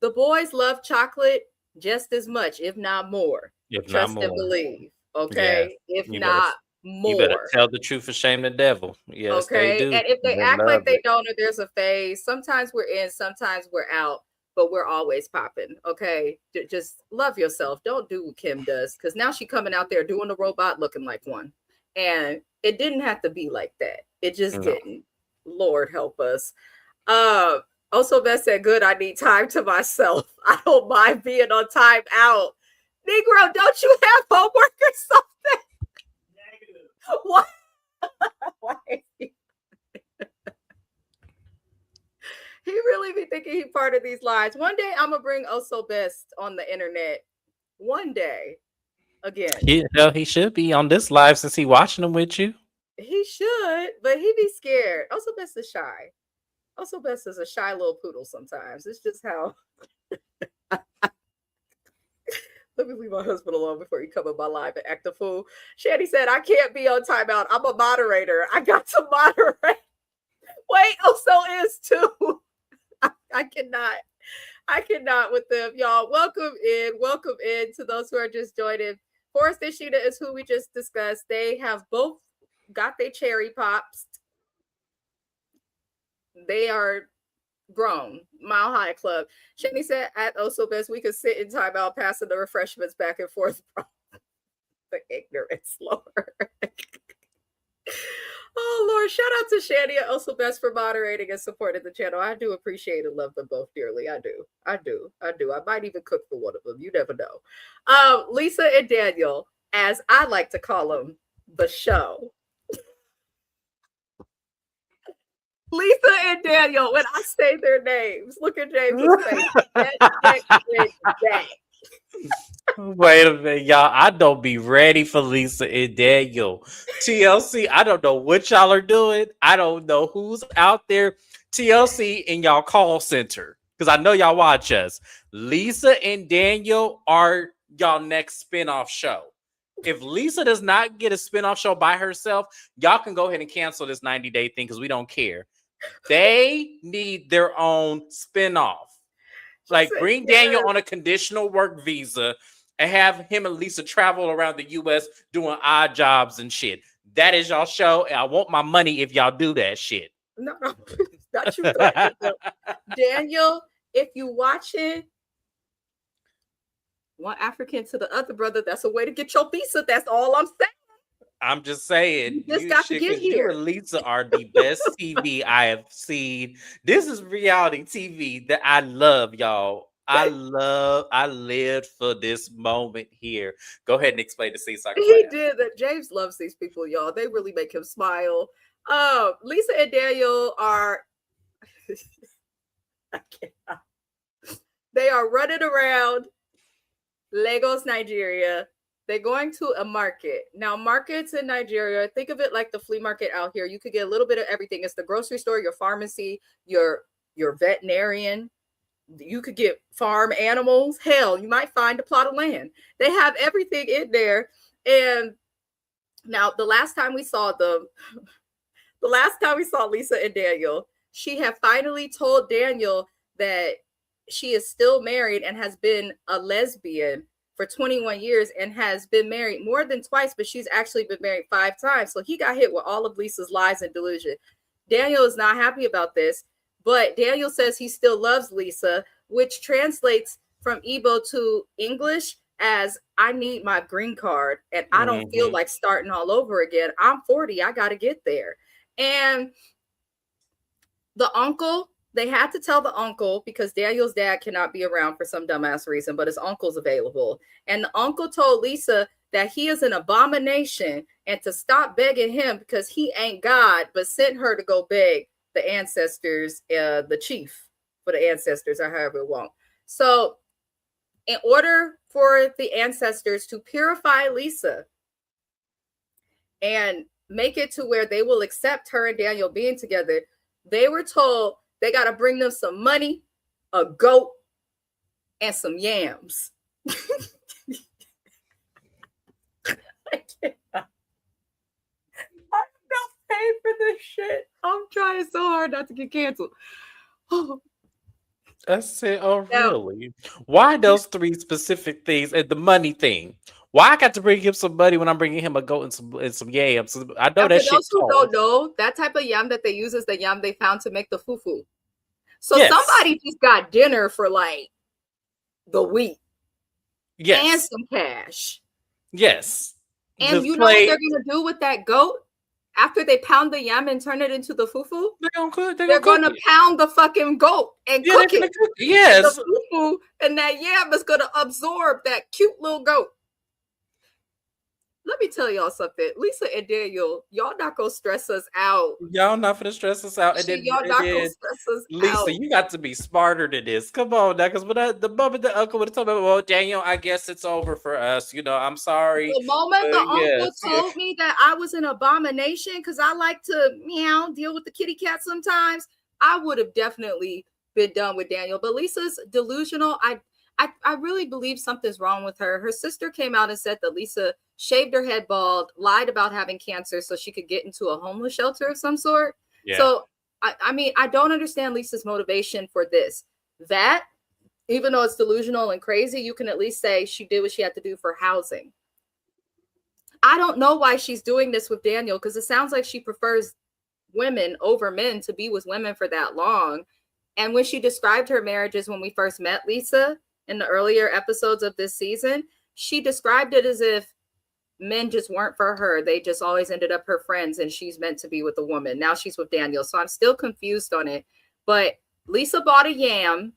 The boys love chocolate just as much, if not more. If Trust not more. and believe. Okay. Yeah. If not more. You better tell the truth and shame the devil. Yes, okay. They do. And if they act like they don't, or there's a phase, sometimes we're in, sometimes we're out, but we're always popping. Okay. Just love yourself. Don't do what Kim does. Because now she's coming out there doing the robot looking like one. And it didn't have to be like that. It just didn't. Lord help us. Also, Beth said, good, I need time to myself. I don't mind being on time out. Negro, don't you have homework or something? Negative. What? Why? He really be thinking he part of these lives. One day I'm going to bring Also Best on the internet. One day. Again. He should be on this live since he watching them with you. He should, but he be scared. Also Best is shy. Also Best is a shy little poodle sometimes. It's just how... Let me leave my husband alone before you come in my live and act a fool. Shanny said, I can't be on timeout. I'm a moderator. I got to moderate. Wait, Also is too. I cannot with them. Y'all, welcome in to those who are just joining. Forrest and Sheeta is who we just discussed. They have both got their cherry pops. They are grown. Mile High Club. Shani said at Also Best we could sit in timeout passing the refreshments back and forth. The ignorance, Lord. Oh Lord, shout out to Shani and Also Best for moderating and supporting the channel. I do appreciate and love them both dearly. I do. I might even cook for one of them. You never know. Lisa and Daniel, as I like to call them, the show. Lisa and Daniel, when I say their names, look at James's face. Wait a minute, y'all. I don't be ready for Lisa and Daniel. TLC, I don't know what y'all are doing. I don't know who's out there. TLC in y'all call center, because I know y'all watch us. Lisa and Daniel are y'all next spinoff show. If Lisa does not get a spinoff show by herself, y'all can go ahead and cancel this 90-day thing because we don't care. They need their own spinoff. Like, bring Daniel on a conditional work visa and have him and Lisa travel around the U.S. doing odd jobs and shit. That is y'all show, and I want my money if y'all do that shit. No, not you. Daniel, if you watching one African to the other brother, that's a way to get your visa. That's all I'm saying. I'm just saying, you just got to get here. You and Lisa are the best TV I have seen. This is reality TV that I love, y'all. I lived for this moment here. Go ahead and explain the scene. He did that. James loves these people, y'all. They really make him smile. Lisa and Daniel are they are running around Lagos, Nigeria. They're going to a market. Now, markets in Nigeria, think of it like the flea market out here. You could get a little bit of everything. It's the grocery store, your pharmacy, your veterinarian. You could get farm animals. Hell, you might find a plot of land. They have everything in there. And now the last time we saw Lisa and Daniel, she had finally told Daniel that she is still married and has been a lesbian for 21 years and has been married more than twice, but she's actually been married 5 times. So he got hit with all of Lisa's lies and delusion. Daniel is not happy about this, but Daniel says he still loves Lisa, which translates from Igbo to English as I need my green card and I don't feel like starting all over again. I'm 40. I got to get there. And the uncle, they had to tell the uncle because Daniel's dad cannot be around for some dumbass reason, but his uncle's available. And the uncle told Lisa that he is an abomination and to stop begging him because he ain't God, but sent her to go beg the ancestors, the chief for the ancestors or however it won't. So in order for the ancestors to purify Lisa and make it to where they will accept her and Daniel being together, they were told they got to bring them some money, a goat, and some yams. I'm not paid for this shit. I'm trying so hard not to get canceled. Oh. That's it. Oh, really? Why those 3 specific things and the money thing? Why I got to bring him some money when I'm bringing him a goat and some yams? I know that shit. For those who don't know, that type of yam that they use is the yam they found to make the fufu. So somebody just got dinner for like the week. Yes. And some cash. Yes. And you know what they're going to do with that goat? After they pound the yam and turn it into the fufu? They're going to pound the fucking goat and cook it. Yes. The fufu and that yam is going to absorb that cute little goat. Let me tell y'all something. Lisa and Daniel, y'all not gonna stress us out. Y'all not gonna stress us out. And then y'all not gonna stress us Lisa, out. You got to be smarter than this. Come on now, because the moment the uncle would have told me, well, Daniel, I guess it's over for us. You know, I'm sorry. The moment the uncle told me that I was an abomination because I like to deal with the kitty cat sometimes, I would have definitely been done with Daniel. But Lisa's delusional. I really believe something's wrong with her. Her sister came out and said that Lisa shaved her head bald, lied about having cancer so she could get into a homeless shelter of some sort. Yeah. So, I mean, I don't understand Lisa's motivation for this. That, even though it's delusional and crazy, you can at least say she did what she had to do for housing. I don't know why she's doing this with Daniel because it sounds like she prefers women over men to be with women for that long. And when she described her marriages when we first met Lisa in the earlier episodes of this season, she described it as if men just weren't for her. They just always ended up her friends, and she's meant to be with a woman. Now she's with Daniel. So I'm still confused on it. But Lisa bought a yam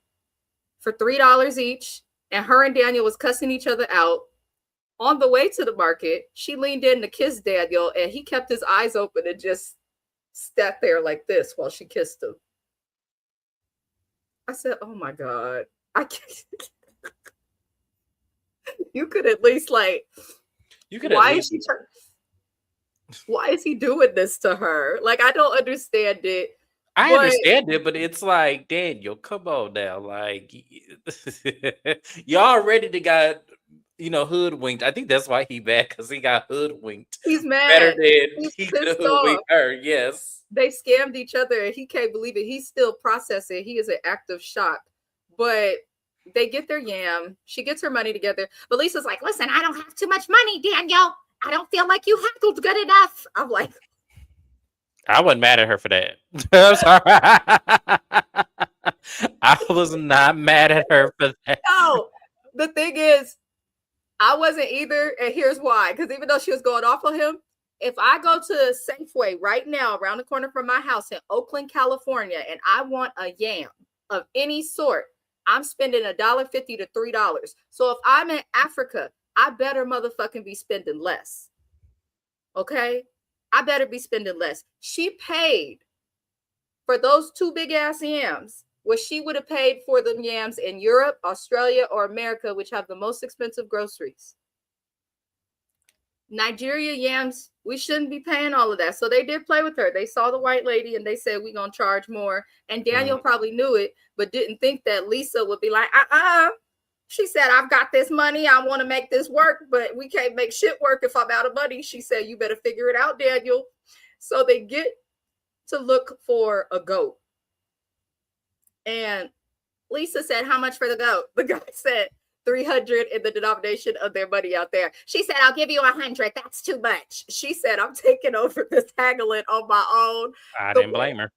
for $3 each, and her and Daniel was cussing each other out. On the way to the market, she leaned in to kiss Daniel, and he kept his eyes open and just sat there like this while she kissed him. I said, oh my God. I can't. You could at least like, why is he doing this to her? Like, I don't understand it. I understand it, but it's like, Daniel, come on now. Like, y'all already got, hoodwinked. I think that's why he mad, because he got hoodwinked. He's mad. Better than he could hoodwink her. Yes. They scammed each other, and he can't believe it. He's still processing. He is in active shock. But they get their yam. She gets her money together. But Lisa's like, listen, I don't have too much money, Daniel. I don't feel like you haggled good enough. I'm like, I wasn't mad at her for that. I'm sorry. I was not mad at her for that. No, the thing is, I wasn't either. And here's why. Because even though she was going off on him, if I go to Safeway right now around the corner from my house in Oakland, California, and I want a yam of any sort, I'm spending $1.50 to $3. So if I'm in Africa, I better motherfucking be spending less. Okay? I better be spending less. She paid for those 2 big ass yams what she would have paid for the yams in Europe, Australia, or America, which have the most expensive groceries. Nigeria yams, we shouldn't be paying all of that. So they did play with her. They saw the white lady and they said, we're going to charge more. And Daniel probably knew it, but didn't think that Lisa would be like, She said, I've got this money. I want to make this work, but we can't make shit work if I'm out of money. She said, you better figure it out, Daniel. So they get to look for a goat. And Lisa said, how much for the goat? The guy said, 300 in the denomination of their money out there. She said, I'll give you 100. That's too much. She said, I'm taking over this haggling on my own. I didn't blame her.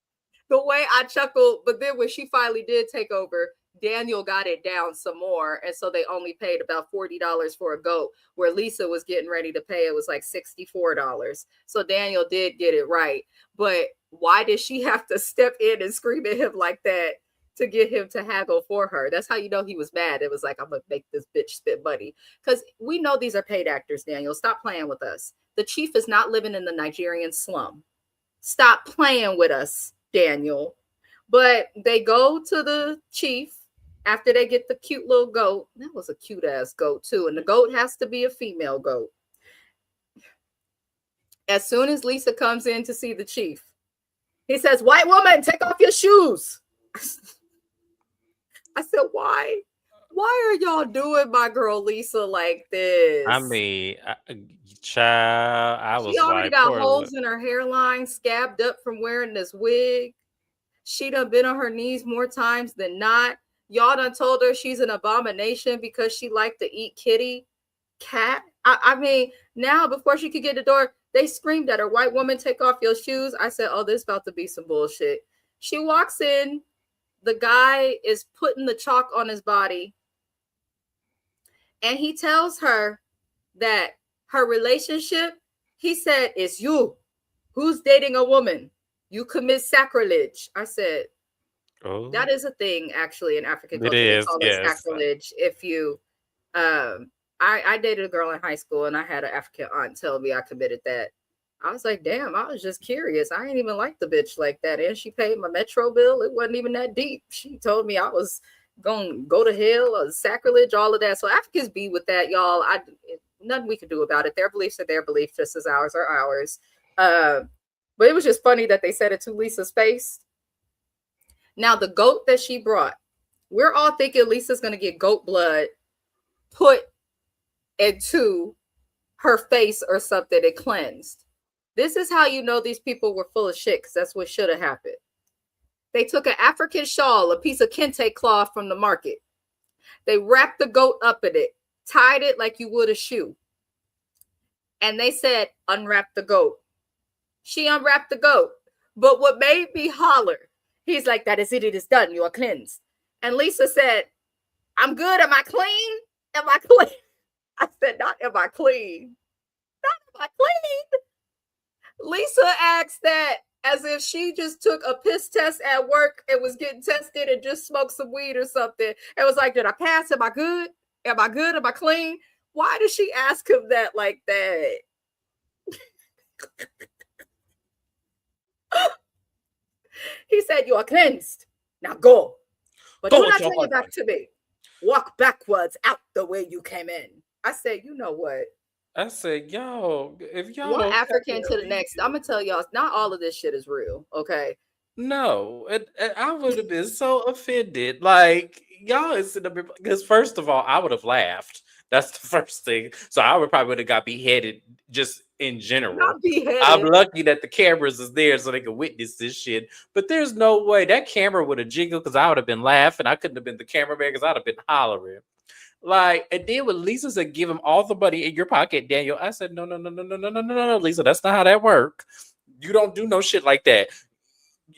The way I chuckled, but then when she finally did take over, Daniel got it down some more. And so they only paid about $40 for a goat, where Lisa was getting ready to pay. It was like $64. So Daniel did get it right. But why did she have to step in and scream at him like that to get him to haggle for her? That's how you know he was mad. It was like, I'm going to make this bitch spit money. Because we know these are paid actors, Daniel. Stop playing with us. The chief is not living in the Nigerian slum. Stop playing with us, Daniel. But they go to the chief after they get the cute little goat. That was a cute ass goat too. And the goat has to be a female goat. As soon as Lisa comes in to see the chief, he says, white woman, take off your shoes. I said, why? Why are y'all doing my girl Lisa like this? I mean, child, I was like, she already got holes in her hairline, scabbed up from wearing this wig. She done been on her knees more times than not. Y'all done told her she's an abomination because she liked to eat kitty cat. I mean, now before she could get the door, they screamed at her, white woman, take off your shoes. I said, oh, this about to be some bullshit. She walks in. The guy is putting the chalk on his body. And he tells her that her relationship, he said, is you. Who's dating a woman? You commit sacrilege. I said, oh, that is a thing actually in African culture. They call it sacrilege. If you, I dated a girl in high school and I had an African aunt tell me I committed that. I was like, damn, I was just curious. I ain't even like the bitch like that. And she paid my metro bill. It wasn't even that deep. She told me I was going to go to hell or sacrilege, all of that. So Africans be with that, y'all. Nothing we can do about it. Their beliefs are their beliefs, just as ours are ours. But it was just funny that they said it to Lisa's face. Now, the goat that she brought, we're all thinking Lisa's going to get goat blood put into her face or something and cleansed. This is how you know these people were full of shit, because that's what should have happened. They took an African shawl, a piece of kente cloth from the market. They wrapped the goat up in it, tied it like you would a shoe. And they said, unwrap the goat. She unwrapped the goat. But what made me holler, he's like, that is it. It is done. You are cleansed. And Lisa said, I'm good. Am I clean? Am I clean? I said, not am I clean? Not am I clean? Lisa asked that as if she just took a piss test at work and was getting tested and just smoked some weed or something. It was like, did I pass? Am I good? Am I good? Am I clean? Why did she ask him that like that? He said, you are cleansed. Now go. But do not turn your back to me. Walk backwards out the way you came in. I said, you know what? I said, yo, if y'all one African to the next, I'm gonna tell y'all, not all of this shit is real. Okay. No, I would have been so offended. Like, y'all is in the because first of all, I would have laughed. That's the first thing. So I would have got beheaded just in general. Not beheaded. I'm lucky that the cameras is there so they can witness this shit. But there's no way that camera would have jingled because I would have been laughing. I couldn't have been the cameraman because I'd have been hollering. Like, and then when Lisa said, give him all the money in your pocket, Daniel, I said, no, Lisa, that's not how that works. You don't do no shit like that.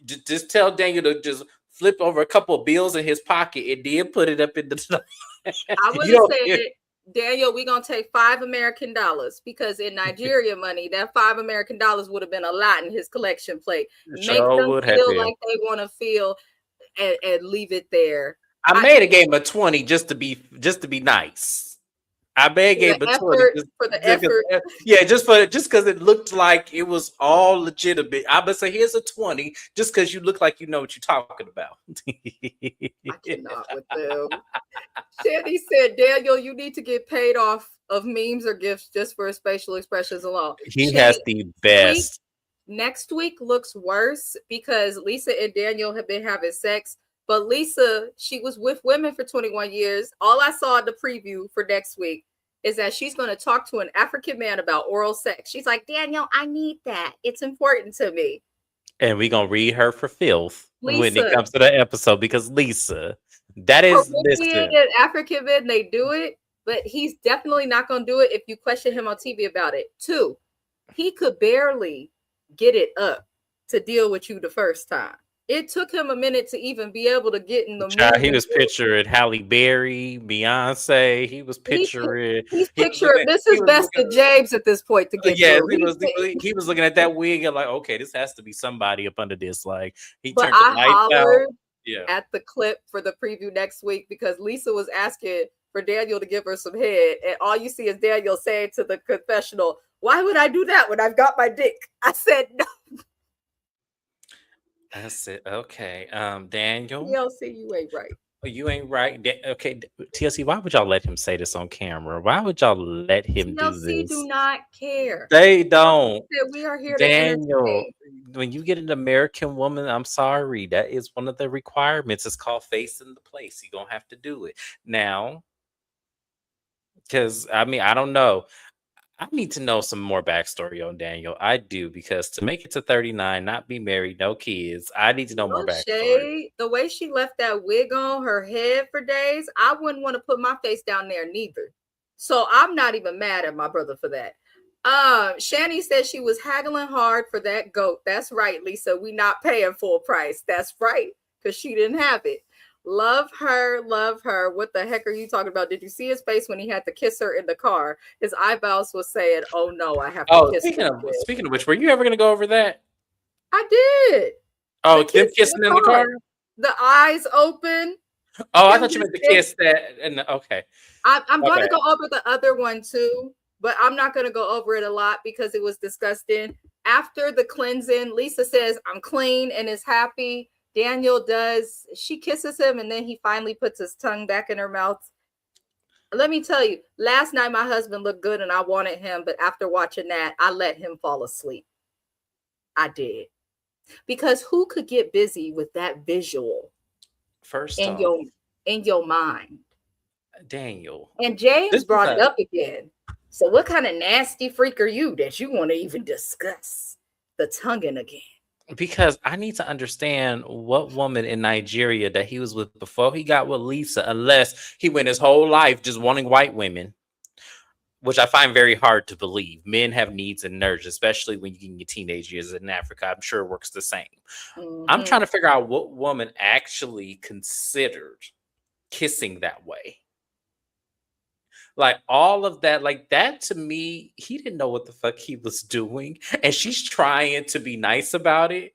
Just tell Daniel to just flip over a couple of bills in his pocket and then put it up in the. I would have said, Daniel, we're gonna take $5 American because in Nigeria money, that $5 American would have been a lot in his collection plate. Make them feel like they want to feel and leave it there. I made a game of 20 just to be nice. I may have gave a 20 for the effort. Yeah, just because it looked like it was all legitimate. I would say here's a 20 just because you look like you know what you're talking about. I cannot with them. Shandy said, Daniel, you need to get paid off of memes or gifts just for his facial expressions alone. He has the best. Next week looks worse because Lisa and Daniel have been having sex. But Lisa, she was with women for 21 years. All I saw in the preview for next week is that she's going to talk to an African man about oral sex. She's like, Daniel, I need that. It's important to me. And we're going to read her for filth when it comes to the episode because Lisa, that is Caribbean African men, they do it, but he's definitely not going to do it if you question him on TV about it. 2, he could barely get it up to deal with you the first time. It took him a minute to even be able to get in the mood. He was picturing Halle Berry, Beyonce. He was picturing. He's picturing Mrs. Best and James at this point to get. Yeah, he was looking at that wig and like, okay, this has to be somebody up under this. Like he turned the lights out. Yeah. At the clip for the preview next week because Lisa was asking for Daniel to give her some head, and all you see is Daniel saying to the confessional, "Why would I do that when I've got my dick?" I said no. I said, okay, Daniel. TLC, you ain't right. You ain't right. Okay, TLC, why would y'all let him say this on camera? Why would y'all let him do this? TLC do not care. They don't. We are here Daniel, when you get an American woman, I'm sorry. That is one of the requirements. It's called facing the place. You're going to have to do it. Now, because, I mean, I don't know. I need to know some more backstory on Daniel. I do, because to make it to 39, not be married, no kids, I need to know more backstory. Shade. The way she left that wig on her head for days, I wouldn't want to put my face down there neither. So I'm not even mad at my brother for that. Shani said she was haggling hard for that goat. That's right, Lisa. We not paying full price. That's right, because she didn't have it. Love her, love her. What the heck are you talking about? Did you see his face when he had to kiss her in the car? His eyeballs was saying, "Oh no, I have to kiss her." Speaking of which, were you ever going to go over that? I did. Oh, them kissing in the car? The eyes open. Oh, I thought you meant to kiss that. And okay, I'm going to go over the other one too, but I'm not going to go over it a lot because it was disgusting. After the cleansing, Lisa says, "I'm clean," and is happy. Daniel does. She kisses him, and then he finally puts his tongue back in her mouth. Let me tell you, last night my husband looked good, and I wanted him, but after watching that, I let him fall asleep. I did. Because who could get busy with that visual in your mind? Daniel. And James brought it up again. So what kind of nasty freak are you that you want to even discuss the tonguing again? Because I need to understand what woman in Nigeria that he was with before he got with Lisa, unless he went his whole life just wanting white women. which I find very hard to believe. Men have needs and urges, especially when you get in your teenage years in Africa. I'm sure it works the same. I'm Mm-hmm. trying to figure out what woman actually considered kissing that way. Like all of that, like that to me, he didn't know what the fuck he was doing. And she's trying to be nice about it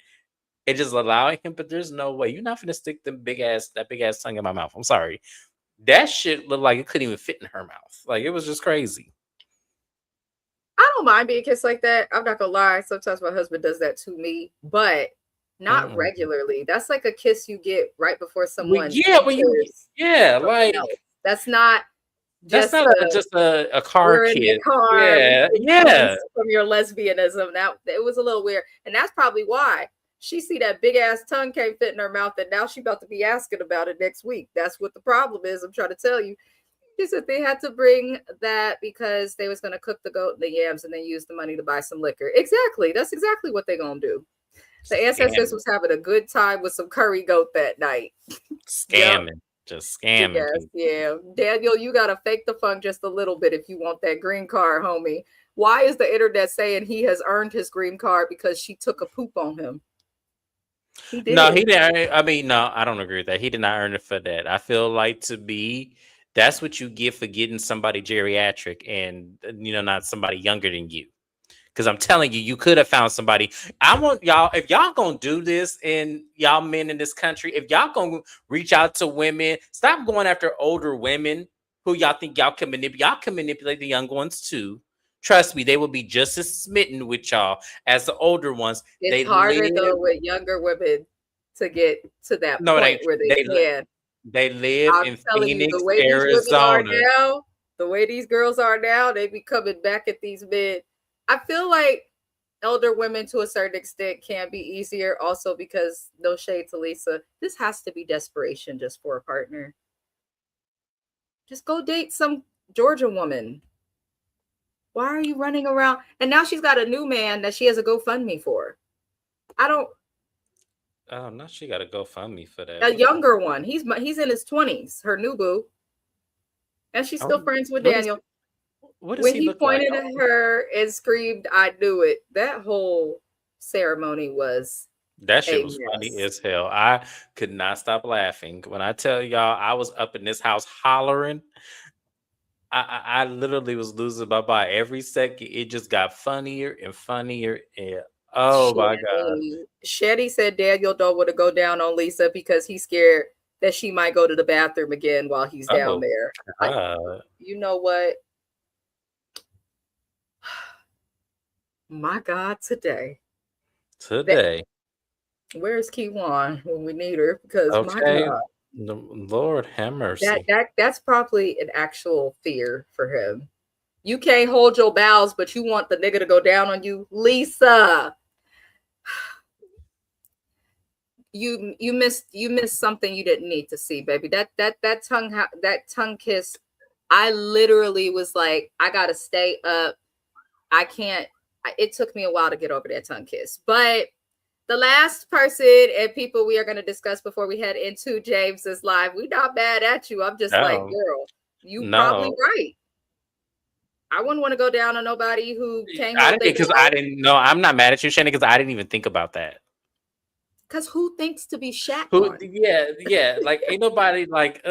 and just allowing him, but there's no way. You're not gonna stick that big ass tongue in my mouth. I'm sorry. That shit looked like it couldn't even fit in her mouth. Like it was just crazy. I don't mind being kissed like that. I'm not gonna lie. Sometimes my husband does that to me, but not Mm-mm. regularly. That's like a kiss you get right before Well, someone yeah, when you enters like something else. That's not that's just not a car we're in the kiss. car, we Yeah, can yeah. kiss from your lesbianism. That it was a little weird, and that's probably why she see that big ass tongue can't fit in her mouth, and now she about to be asking about it next week. That's what the problem is. I'm trying to tell you. She said they had to bring that because they was going to cook the goat and the yams and then use the money to buy some liquor. Exactly. That's exactly what they're going to do. The ancestors Scamming. was having a good time with some curry goat that night. Yep. Scamming. Just scamming Yes, people. yeah. Daniel, you got to fake the funk just a little bit if you want that green card, homie. Why is the internet saying he has earned his green card because she took a poop on him? He did. No, he didn't. I mean, no, I don't agree with that. He did not earn it for that. I feel like that's what you get for getting somebody geriatric and not somebody younger than you. Because I'm telling you, you could have found somebody. I want y'all, if y'all gonna do this and y'all men in this country, if y'all gonna reach out to women, stop going after older women who y'all think y'all can manipulate. Y'all can manipulate the young ones too. Trust me, they will be just as smitten with y'all as the older ones. It's They harder though live. with younger women to get to that No, point where they can. they live I'm in telling you, the Phoenix, way these women are Arizona. now, the way these girls are now, they be coming back at these men. I feel like elder women to a certain extent can be easier also because no shade to Lisa. This has to be desperation just for a partner. Just go date some Georgia woman. Why are you running around? And now she's got a new man that she has a GoFundMe for. I don't. Oh, no, she got to go fund me for that. A younger one. He's in his 20s. Her new boo, and she's still friends with What is Daniel. what does When he he look like? pointed at her and screamed, "I knew it." That whole ceremony was That shit a was funny mess. as hell. I could not stop laughing. When I tell y'all I was up in this house hollering, I literally was losing my mind. Every second it just got funnier and funnier. And oh my God. Shetty said Daniel don't want to go down on Lisa because he's scared that she might go to the bathroom again while he's down Oh there. God. You know what? My God, today. Today. Where's Kiwan when we need her? Because my Okay. God, Lord have mercy. that's probably an actual fear for him. You can't hold your bowels, but you want the nigga to go down on you, Lisa. You missed something you didn't need to see, baby. That tongue kiss. I literally was like, I gotta stay up. I can't. It took me a while to get over that tongue kiss, but the last person and people we are going to discuss before we head into James's live, we not mad at you. I'm just like, No, girl, you probably no. right. I wouldn't want to go down on nobody who can't I hold didn't their because I bowels. didn't know. I'm not mad at you, Shannon, because I didn't even think about that. Because who thinks to be shat Who? on? Yeah. Like ain't nobody like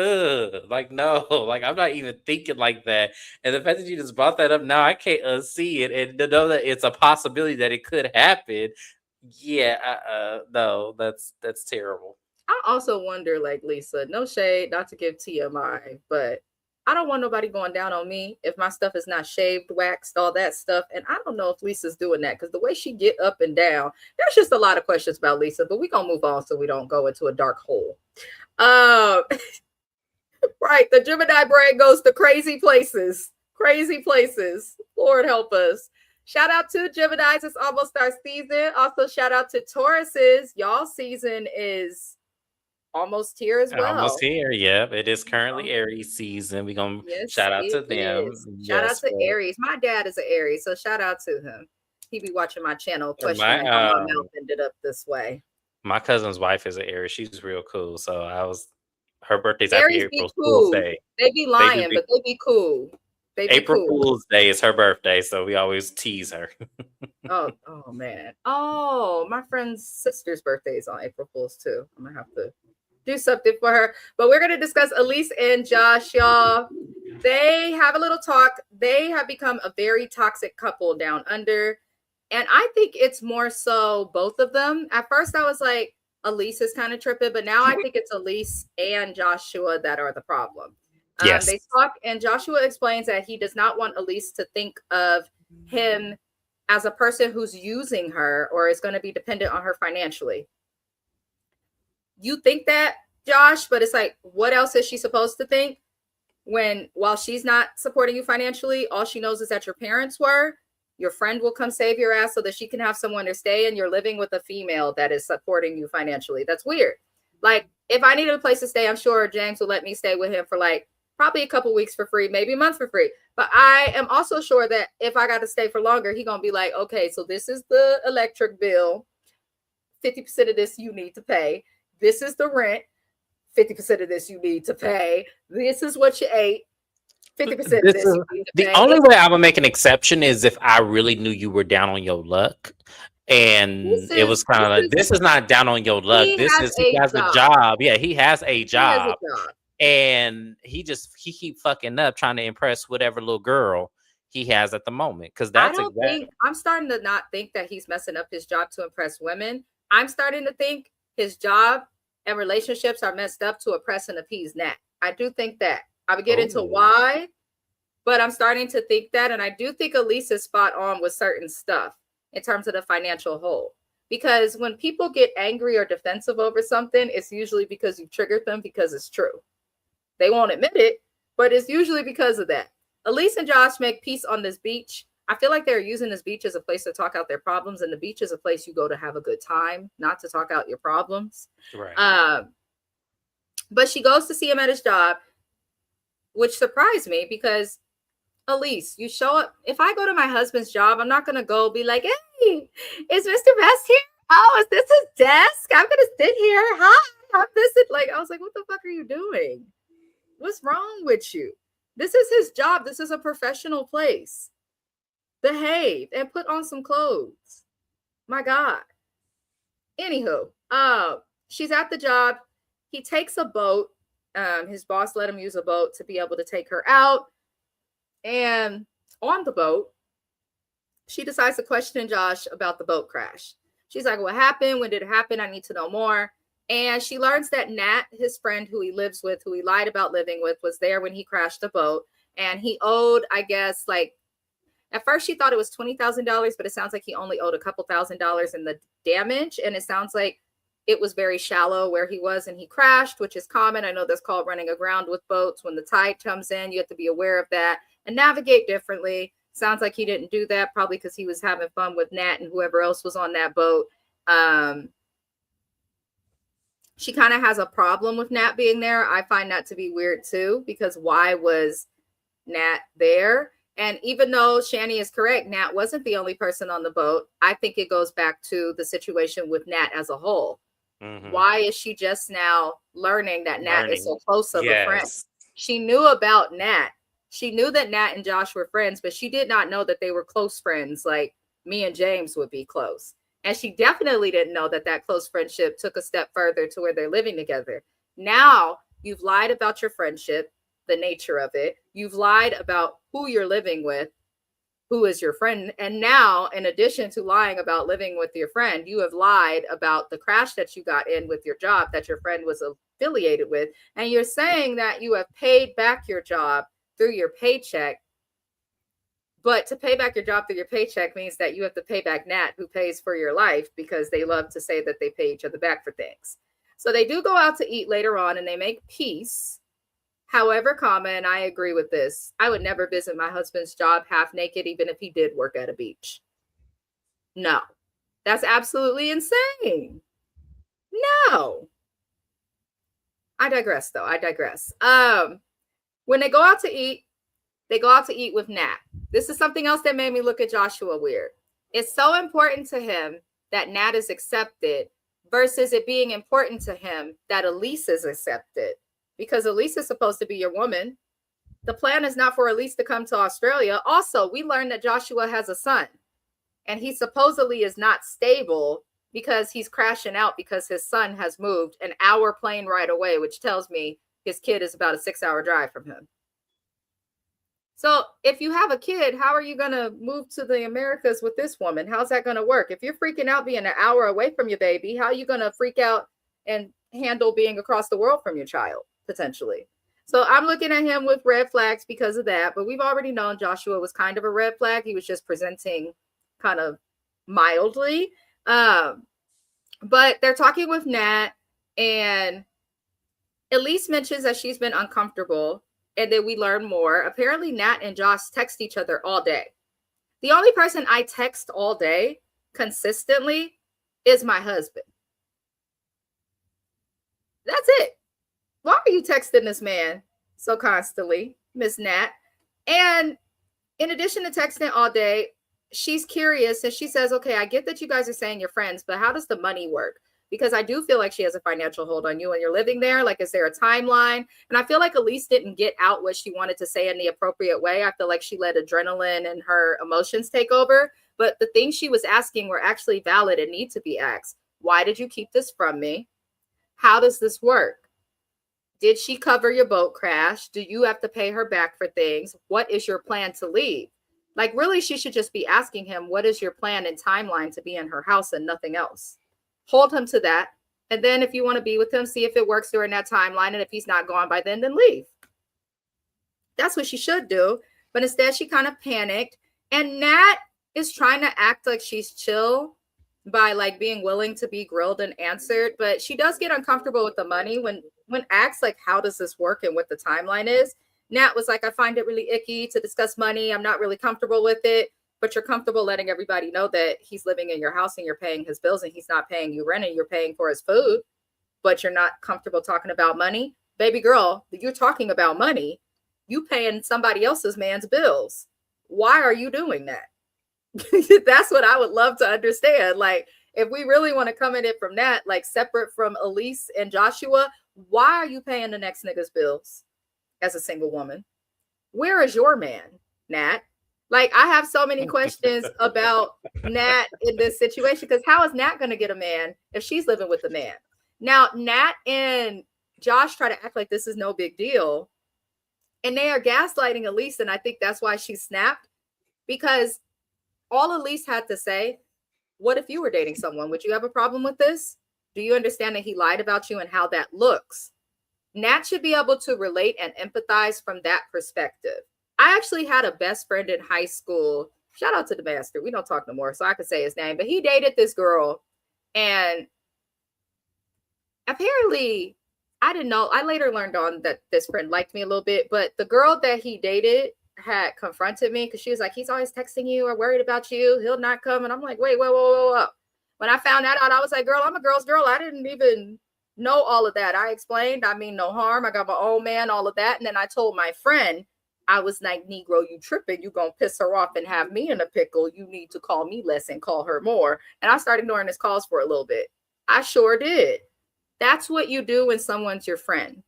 like no, like I'm not even thinking like that. And the fact that you just brought that up now, I can't unsee it and to know that it's a possibility that it could happen. Yeah, no, that's terrible. I also wonder, like Lisa, no shade, not to give TMI, but I don't want nobody going down on me if my stuff is not shaved, waxed, all that stuff. And I don't know if Lisa's doing that because the way she get up and down, there's just a lot of questions about Lisa. But we gonna move on so we don't go into a dark hole. Um, right, the Gemini brain goes to crazy places, crazy places. Lord help us. Shout out to Geminis. It's almost our season. Also, shout out to Tauruses. Y'all season is almost here as Almost well. here. Yep, it is currently Aries season. We gonna Yes, shout out it to them. is. Shout out Yes, to but Aries. My dad is an Aries, so shout out to him. He be watching my channel, my questioning how my mouth ended up this way. my cousin's wife is an Aries. She's real cool. So her birthday's after Aries be April Fool's cool. Day. They be They do lying, be but they be cool. They be April cool. Fool's Day is her birthday, so we always tease her. Oh man. Oh, my friend's sister's birthday is on April Fool's too. I'm gonna have to do something for her. But we're gonna discuss Elise and Josh, y'all. They have a little talk. They have become a very toxic couple down under. And I think it's more so both of them. At first, I was like, Elise is kind of tripping, but now I think it's Elise and Joshua that are the problem. Yes. They talk, and Joshua explains that he does not want Elise to think of him as a person who's using her or is going to be dependent on her financially. You think that, Josh, but it's like, what else is she supposed to think when, while she's not supporting you financially, all she knows is that your parents were? Your friend will come save your ass so that she can have somewhere to stay, and you're living with a female that is supporting you financially. That's weird. Like, if I needed a place to stay, I'm sure James will let me stay with him for like probably a couple weeks for free, maybe a month for free. But I am also sure that if I got to stay for longer, he's going to be like, okay, so this is the electric bill. 50% of this you need to pay. This is the rent. 50% of this you need to pay. This is what you ate. 50% of this you need to pay. The only way I would make an exception is if I really knew you were down on your luck. And it was kind of like, this is not down on your luck. He has a job. Yeah, he has a job. And he keep fucking up trying to impress whatever little girl he has at the moment. Because that's I'm starting to not think that he's messing up his job to impress women. I'm starting to think his job and relationships are messed up to oppress and appease Nat. I do think that. I would get into why, but I'm starting to think that. And I do think Elise is spot on with certain stuff in terms of the financial hole. Because when people get angry or defensive over something, it's usually because you triggered them because it's true. They won't admit it, but it's usually because of that. Elise and Josh make peace on this beach. I feel like they're using this beach as a place to talk out their problems, and the beach is a place you go to have a good time, not to talk out your problems. Right. But she goes to see him at his job, which surprised me because, Elise, you show up. If I go to my husband's job, I'm not going to go be like, hey, is Mr. Best here? Oh, is this his desk? I'm going to sit here. Hi, I'm this. Like, I was like, what the fuck are you doing? What's wrong with you? This is his job. This is a professional place. Behave and put on some clothes. My God. Anywho, she's at the job. He takes a boat. His boss let him use a boat to be able to take her out. And on the boat, she decides to question Josh about the boat crash. She's like, what happened? When did it happen? I need to know more. And she learns that Nat, his friend who he lives with, who he lied about living with, was there when he crashed the boat. And he owed, I guess, like, at first she thought it was $20,000, but it sounds like he only owed a couple $1,000s in the damage. And it sounds like it was very shallow where he was and he crashed, which is common. I know that's called running aground with boats. When the tide comes in, you have to be aware of that and navigate differently. Sounds like he didn't do that, probably because he was having fun with Nat and whoever else was on that boat. She kind of has a problem with Nat being there. I find that to be weird too, because why was Nat there? And even though Shani is correct, Nat wasn't the only person on the boat. I think it goes back to the situation with Nat as a whole. Mm-hmm. Why is she just now learning that Nat is so close of a friend? She knew about Nat. She knew that Nat and Josh were friends, but she did not know that they were close friends like me and James would be close. And she definitely didn't know that that close friendship took a step further to where they're living together. Now you've lied about your friendship, the nature of it. You've lied about who you're living with, who is your friend. And now, in addition to lying about living with your friend, you have lied about the crash that you got in with your job that your friend was affiliated with. And you're saying that you have paid back your job through your paycheck. But to pay back your job through your paycheck means that you have to pay back Nat, who pays for your life, because they love to say that they pay each other back for things. So they do go out to eat later on and they make peace. However, and I agree with this, I would never visit my husband's job half naked, even if he did work at a beach. No, that's absolutely insane. No. I digress, though. I digress. When they go out to eat, they go out to eat with Nat. This is something else that made me look at Joshua weird. It's so important to him that Nat is accepted versus it being important to him that Elise is accepted. Because Elise is supposed to be your woman. The plan is not for Elise to come to Australia. Also, we learned that Joshua has a son, and he supposedly is not stable because he's crashing out because his son has moved an hour plane ride away, which tells me his kid is about a 6-hour drive from him. So if you have a kid, how are you going to move to the Americas with this woman? How's that going to work? If you're freaking out being an hour away from your baby, how are you going to freak out and handle being across the world from your child, potentially? So I'm looking at him with red flags because of that. But we've already known Joshua was kind of a red flag. He was just presenting kind of mildly. But they're talking with Nat, and Elise mentions that she's been uncomfortable. And then we learn more. Apparently, Nat and Josh text each other all day. The only person I text all day consistently is my husband. That's it. Why are you texting this man so constantly, Miss Nat? And in addition to texting all day, she's curious and she says, okay, I get that you guys are saying you're friends, but how does the money work? Because I do feel like she has a financial hold on you and you're living there. Like, is there a timeline? And I feel like Elise didn't get out what she wanted to say in the appropriate way. I feel like she let adrenaline and her emotions take over. But the things she was asking were actually valid and need to be asked. Why did you keep this from me? How does this work? Did she cover your boat crash? Do you have to pay her back for things? What is your plan to leave? Like, really, she should just be asking him, what is your plan and timeline to be in her house and nothing else? Hold him to that. And then if you want to be with him, see if it works during that timeline. And if he's not gone by then leave. That's what she should do. But instead, she kind of panicked. And Nat is trying to act like she's chill by like being willing to be grilled and answered. But she does get uncomfortable with the money when asked like, how does this work and what the timeline is. Nat was like, I find it really icky to discuss money. I'm not really comfortable with it. But you're comfortable letting everybody know that he's living in your house and you're paying his bills and he's not paying you rent and you're paying for his food, but you're not comfortable talking about money. Baby girl, you're talking about money. You paying somebody else's man's bills. Why are you doing that? That's what I would love to understand. Like, if we really want to come at it from that, like separate from Elise and Joshua, why are you paying the next nigga's bills as a single woman? Where is your man, Nat? Like, I have so many questions about Nat in this situation, because how is Nat going to get a man if she's living with a man? Now, Nat and Josh try to act like this is no big deal, and they are gaslighting Elise, and I think that's why she snapped, because all Elise had to say, what if you were dating someone? Would you have a problem with this? Do you understand that he lied about you and how that looks? Nat should be able to relate and empathize from that perspective. I actually had a best friend in high school. Shout out to the master. We don't talk no more, so I could say his name. But he dated this girl. And apparently, I didn't know. I later learned on that this friend liked me a little bit. But the girl that he dated had confronted me because she was like, he's always texting you or worried about you. He'll not come. And I'm like, wait, whoa. When I found that out, I was like, girl, I'm a girl's girl. I didn't even know all of that. I explained, I mean, no harm. I got my own man, all of that. And then I told my friend, I was like, Negro, you tripping. You gonna piss her off and have me in a pickle. You need to call me less and call her more. And I started ignoring his calls for a little bit. I sure did. That's what you do when someone's your friend.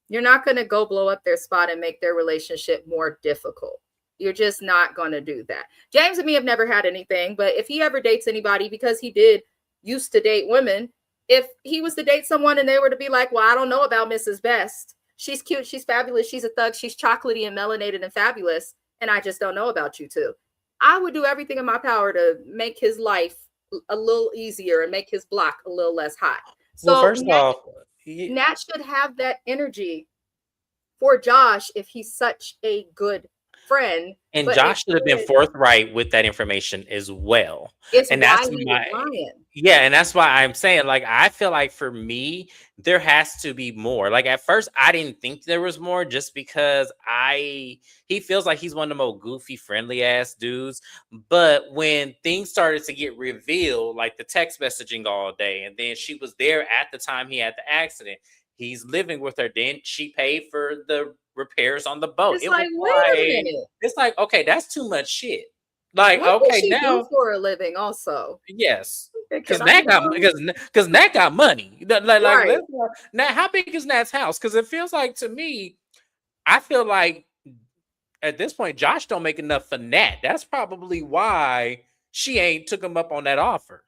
You're not going to go blow up their spot and make their relationship more difficult. You're just not going to do that. James and me have never had anything, but if he ever dates anybody, because he did used to date women, if he was to date someone and they were to be like, well, I don't know about Mrs. Best. She's cute. She's fabulous. She's a thug. She's chocolatey and melanated and fabulous. And I just don't know about you two. I would do everything in my power to make his life a little easier and make his block a little less hot. So well, first off, Nat should have that energy for Josh if he's such a good friend. And Josh should have been forthright with that information as well. And that's and that's why I'm saying, like, I feel like for me, there has to be more. Like, at first, I didn't think there was more just because he feels like he's one of the most goofy, friendly ass dudes. But when things started to get revealed, like the text messaging all day, and then she was there at the time he had the accident, he's living with her. Then she paid for the repairs on the boat. It's like, wait a minute. It's like, okay, that's too much shit. Like, what okay, does she now do for a living also? Yes. Because Nat got money. Now, how big is Nat's house? Because it feels like, to me, I feel like at this point, Josh don't make enough for Nat. That's probably why she ain't took him up on that offer.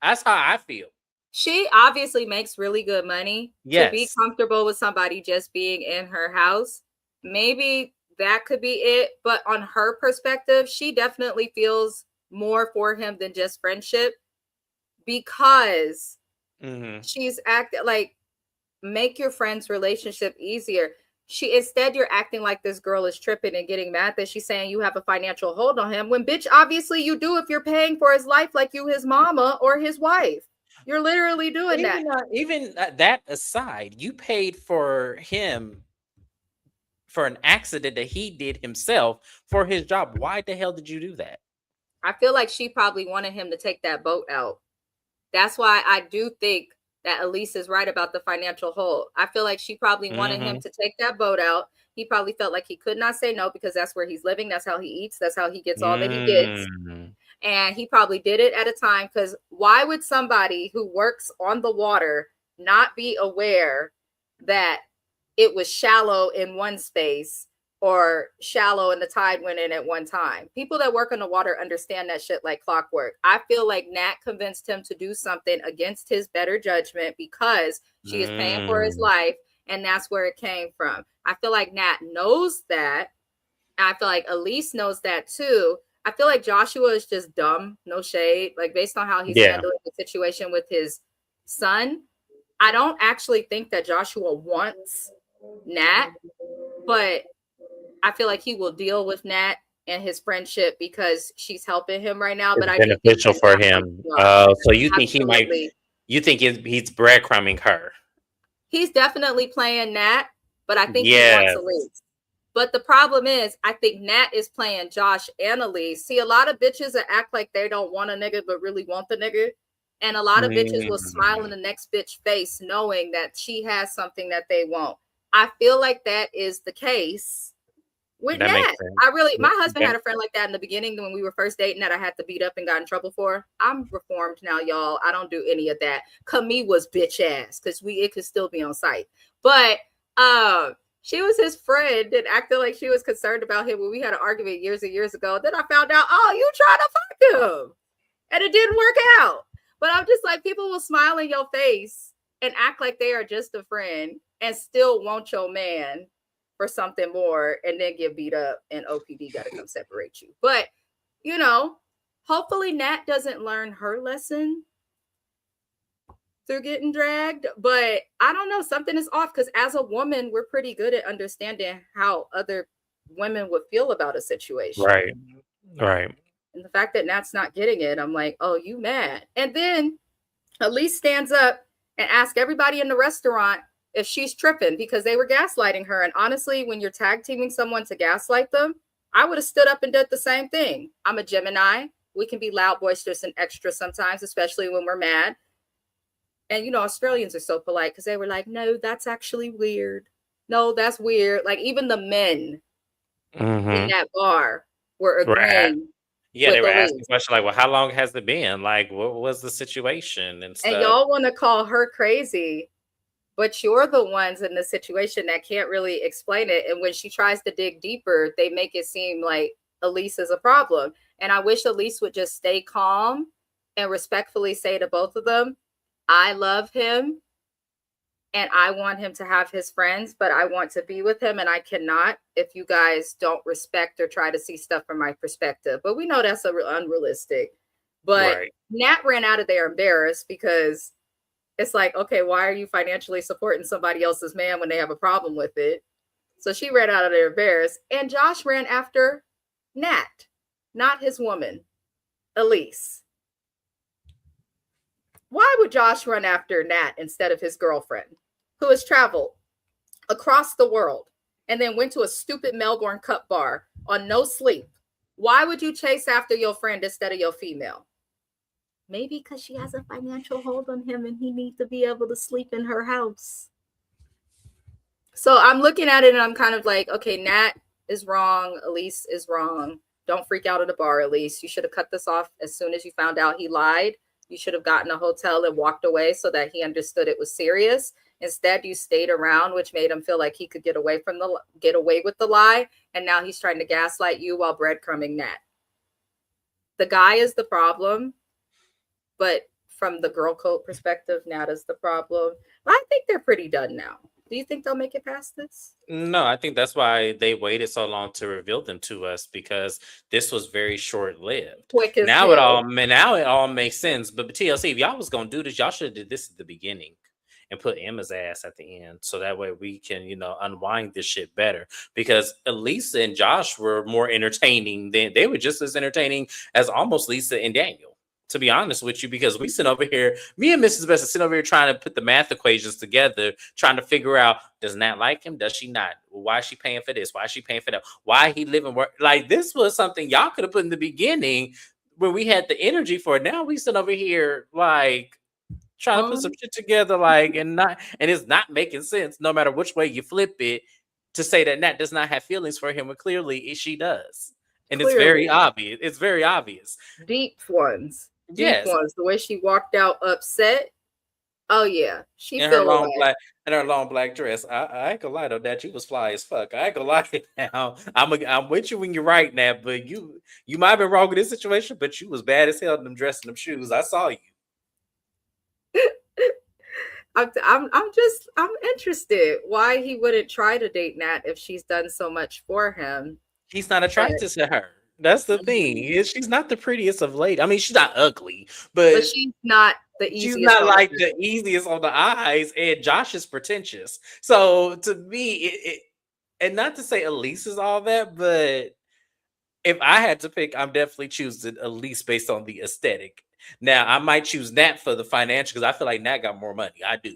That's how I feel. She obviously makes really good money to be Yes. comfortable with somebody just being in her house. Maybe that could be it. But on her perspective, she definitely feels more for him than just friendship because she's acting like, make your friend's relationship easier. Instead, you're acting like this girl is tripping and getting mad that she's saying you have a financial hold on him, when bitch, obviously you do if you're paying for his life like you his mama or his wife. You're literally doing that. Even that aside, you paid for him for an accident that he did himself for his job. Why the hell did you do that? I feel like she probably wanted him to take that boat out. That's why I do think that Elise is right about the financial hold. I feel like she probably wanted him to take that boat out. He probably felt like he could not say no because that's where he's living. That's how he eats. That's how he gets all that he gets. And he probably did it at a time, because why would somebody who works on the water not be aware that it was shallow in one space or shallow and the tide went in at one time? People that work on the water understand that shit like clockwork. I feel like Nat convinced him to do something against his better judgment because she is paying for his life, and that's where it came from. I feel like Nat knows that. I feel like Elise knows that too. I feel like Joshua is just dumb, no shade. Like, based on how he's handling the situation with his son, I don't actually think that Joshua wants Nat, but I feel like he will deal with Nat and his friendship because she's helping him right now. It's but I beneficial do think for him. So you think he might? absolutely. You think he's breadcrumbing her? He's definitely playing Nat, but I think he Yes. wants Elise. But the problem is, I think Nat is playing Josh and Elise. See, a lot of bitches that act like they don't want a nigga but really want the nigga. And a lot of bitches will smile in the next bitch face knowing that she has something that they want. I feel like that is the case with That makes Nat. sense. My husband had a friend like that in the beginning when we were first dating that I had to beat up and got in trouble for. I'm reformed now, y'all. I don't do any of that. Camille was bitch ass because it could still be on site. But she was his friend and acted like she was concerned about him when we had an argument years and years ago. Then I found out, oh, you trying to fuck him. And it didn't work out. But I'm just like, people will smile in your face and act like they are just a friend and still want your man for something more, and then get beat up and OPD got to come separate you. But, hopefully Nat doesn't learn her lesson through getting dragged. But I don't know, something is off, because as a woman, we're pretty good at understanding how other women would feel about a situation. Right. And the fact that Nat's not getting it, I'm like, oh, you mad. And then Elise stands up and asks everybody in the restaurant if she's tripping because they were gaslighting her. And honestly, when you're tag teaming someone to gaslight them, I would have stood up and did the same thing. I'm a Gemini. We can be loud, boisterous, and extra sometimes, especially when we're mad. And, Australians are so polite because they were like, no, that's actually weird. No, that's weird. Like, even the men in that bar were agreeing. Yeah, they were asking questions like, well, how long has it been? Like, what was the situation and stuff? And y'all want to call her crazy, but you're the ones in the situation that can't really explain it. And when she tries to dig deeper, they make it seem like Elise is a problem. And I wish Elise would just stay calm and respectfully say to both of them, I love him and I want him to have his friends, but I want to be with him and I cannot if you guys don't respect or try to see stuff from my perspective. But we know that's unrealistic. But Nat ran out of there embarrassed because it's like, okay, why are you financially supporting somebody else's man when they have a problem with it? So she ran out of there embarrassed. And Josh ran after Nat, not his woman, Elise. Why would Josh run after Nat instead of his girlfriend, who has traveled across the world and then went to a stupid Melbourne Cup bar on no sleep? Why would you chase after your friend instead of your female? Maybe because she has a financial hold on him and he needs to be able to sleep in her house. So I'm looking at it and I'm kind of like, okay, Nat is wrong. Elise is wrong. Don't freak out at a bar, Elise. You should have cut this off as soon as you found out he lied. You should have gotten a hotel and walked away so that he understood it was serious. Instead, you stayed around, which made him feel like he could get away with the lie. and now he's trying to gaslight you while breadcrumbing Nat. The guy is the problem, but from the girl code perspective, Nat is the problem. I think they're pretty done now. Do you think they'll make it past this? No, I think that's why they waited so long to reveal them to us, because this was very short-lived. Quick as Now hell. it all makes sense. But TLC, if y'all was gonna do this, y'all should have did this at the beginning and put Emma's ass at the end, so that way we can, unwind this shit better. Because Lisa and Josh were more entertaining than they were just as entertaining as almost Lisa and Daniel, to be honest with you, because we sit over here, me and Mrs. Best sit over here trying to put the math equations together, trying to figure out, does Nat like him? Does she not? Why is she paying for this? Why is she paying for that? Why he live and work? Like, this was something y'all could have put in the beginning where we had the energy for it. Now we sit over here like trying to put some shit together, like, and it's not making sense no matter which way you flip it, to say that Nat does not have feelings for him when clearly she does. And It's very obvious. It's very obvious. Deep ones. Yes. Ones. The way she walked out upset. Oh yeah, she in her long black dress. I ain't gonna lie though, that you was fly as fuck. I ain't gonna lie now. I'm with you when you're right now, but you might have been wrong with this situation, but you was bad as hell in them dress and them shoes. I saw you. I'm interested why he wouldn't try to date Nat if she's done so much for him. He's not attracted to her. That's the thing. She's not the prettiest of late. I mean, she's not ugly, but she's not the easiest. She's not like the easiest on the eyes, and Josh is pretentious. So to me, and not to say Elise is all that, but if I had to pick, I'm definitely choosing Elise based on the aesthetic. Now, I might choose Nat for the financial, because I feel like Nat got more money. I do.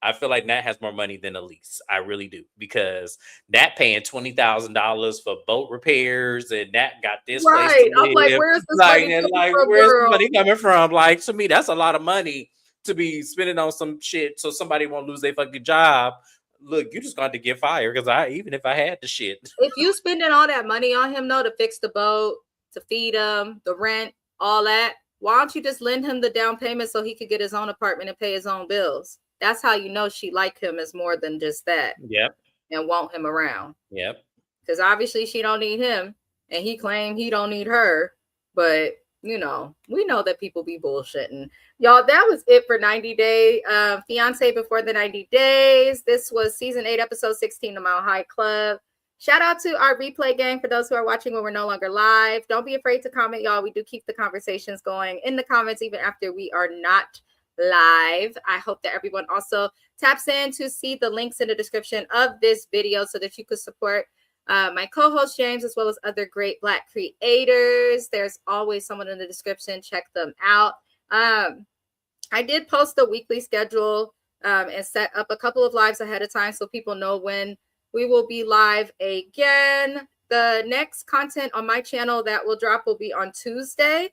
I feel like Nat has more money than Elise. I really do, because Nat paying $20,000 for boat repairs, and Nat got this place to live. I'm like, where's this money coming from? Where's the money coming from? Like, to me, that's a lot of money to be spending on some shit so somebody won't lose their fucking job. Look, you just got to get fired, because even if I had the shit. If you spending all that money on him, though, to fix the boat, to feed him, the rent, all that, why don't you just lend him the down payment so he could get his own apartment and pay his own bills? That's how you know she like him as more than just that. Yep. And want him around. Yep. Because obviously she don't need him, and he claimed he don't need her. But we know that people be bullshitting. Y'all, that was it for 90 Day Fiancé Before the 90 Days. This was season 8, episode 16 of Mile High Club. Shout out to our replay gang for those who are watching when we're no longer live. Don't be afraid to comment, y'all. We do keep the conversations going in the comments even after we are not live. I hope that everyone also taps in to see the links in the description of this video so that you could support my co-host James, as well as other great Black creators. There's always someone in the description. Check them out. I did post a weekly schedule and set up a couple of lives ahead of time so people know when we will be live again. The next content on my channel that will drop will be on Tuesday.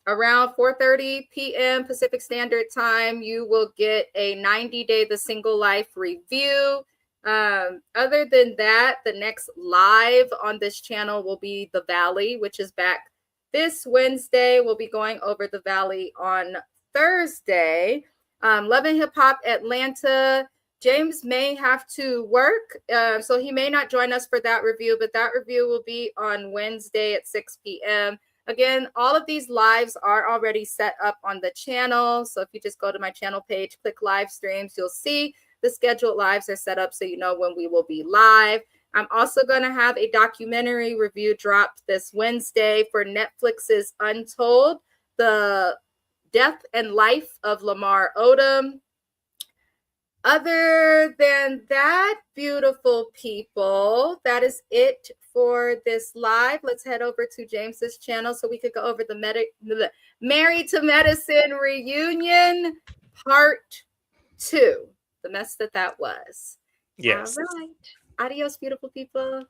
Around 4:30 p.m. Pacific Standard Time, you will get a 90-day The Single Life review. Other than that, the next live on this channel will be The Valley, which is back this Wednesday. We'll be going over The Valley on Thursday. Love and Hip Hop Atlanta. James may have to work, so he may not join us for that review, but that review will be on Wednesday at 6 p.m. Again, all of these lives are already set up on the channel. So if you just go to my channel page, click live streams, you'll see the scheduled lives are set up so you know when we will be live. I'm also going to have a documentary review drop this Wednesday for Netflix's Untold, the death and life of Lamar Odom. Other than that, beautiful people, that is it for this live. Let's head over to James's channel so we could go over the Married to Medicine reunion part 2. The mess that was. Yes. All right. Adios, beautiful people.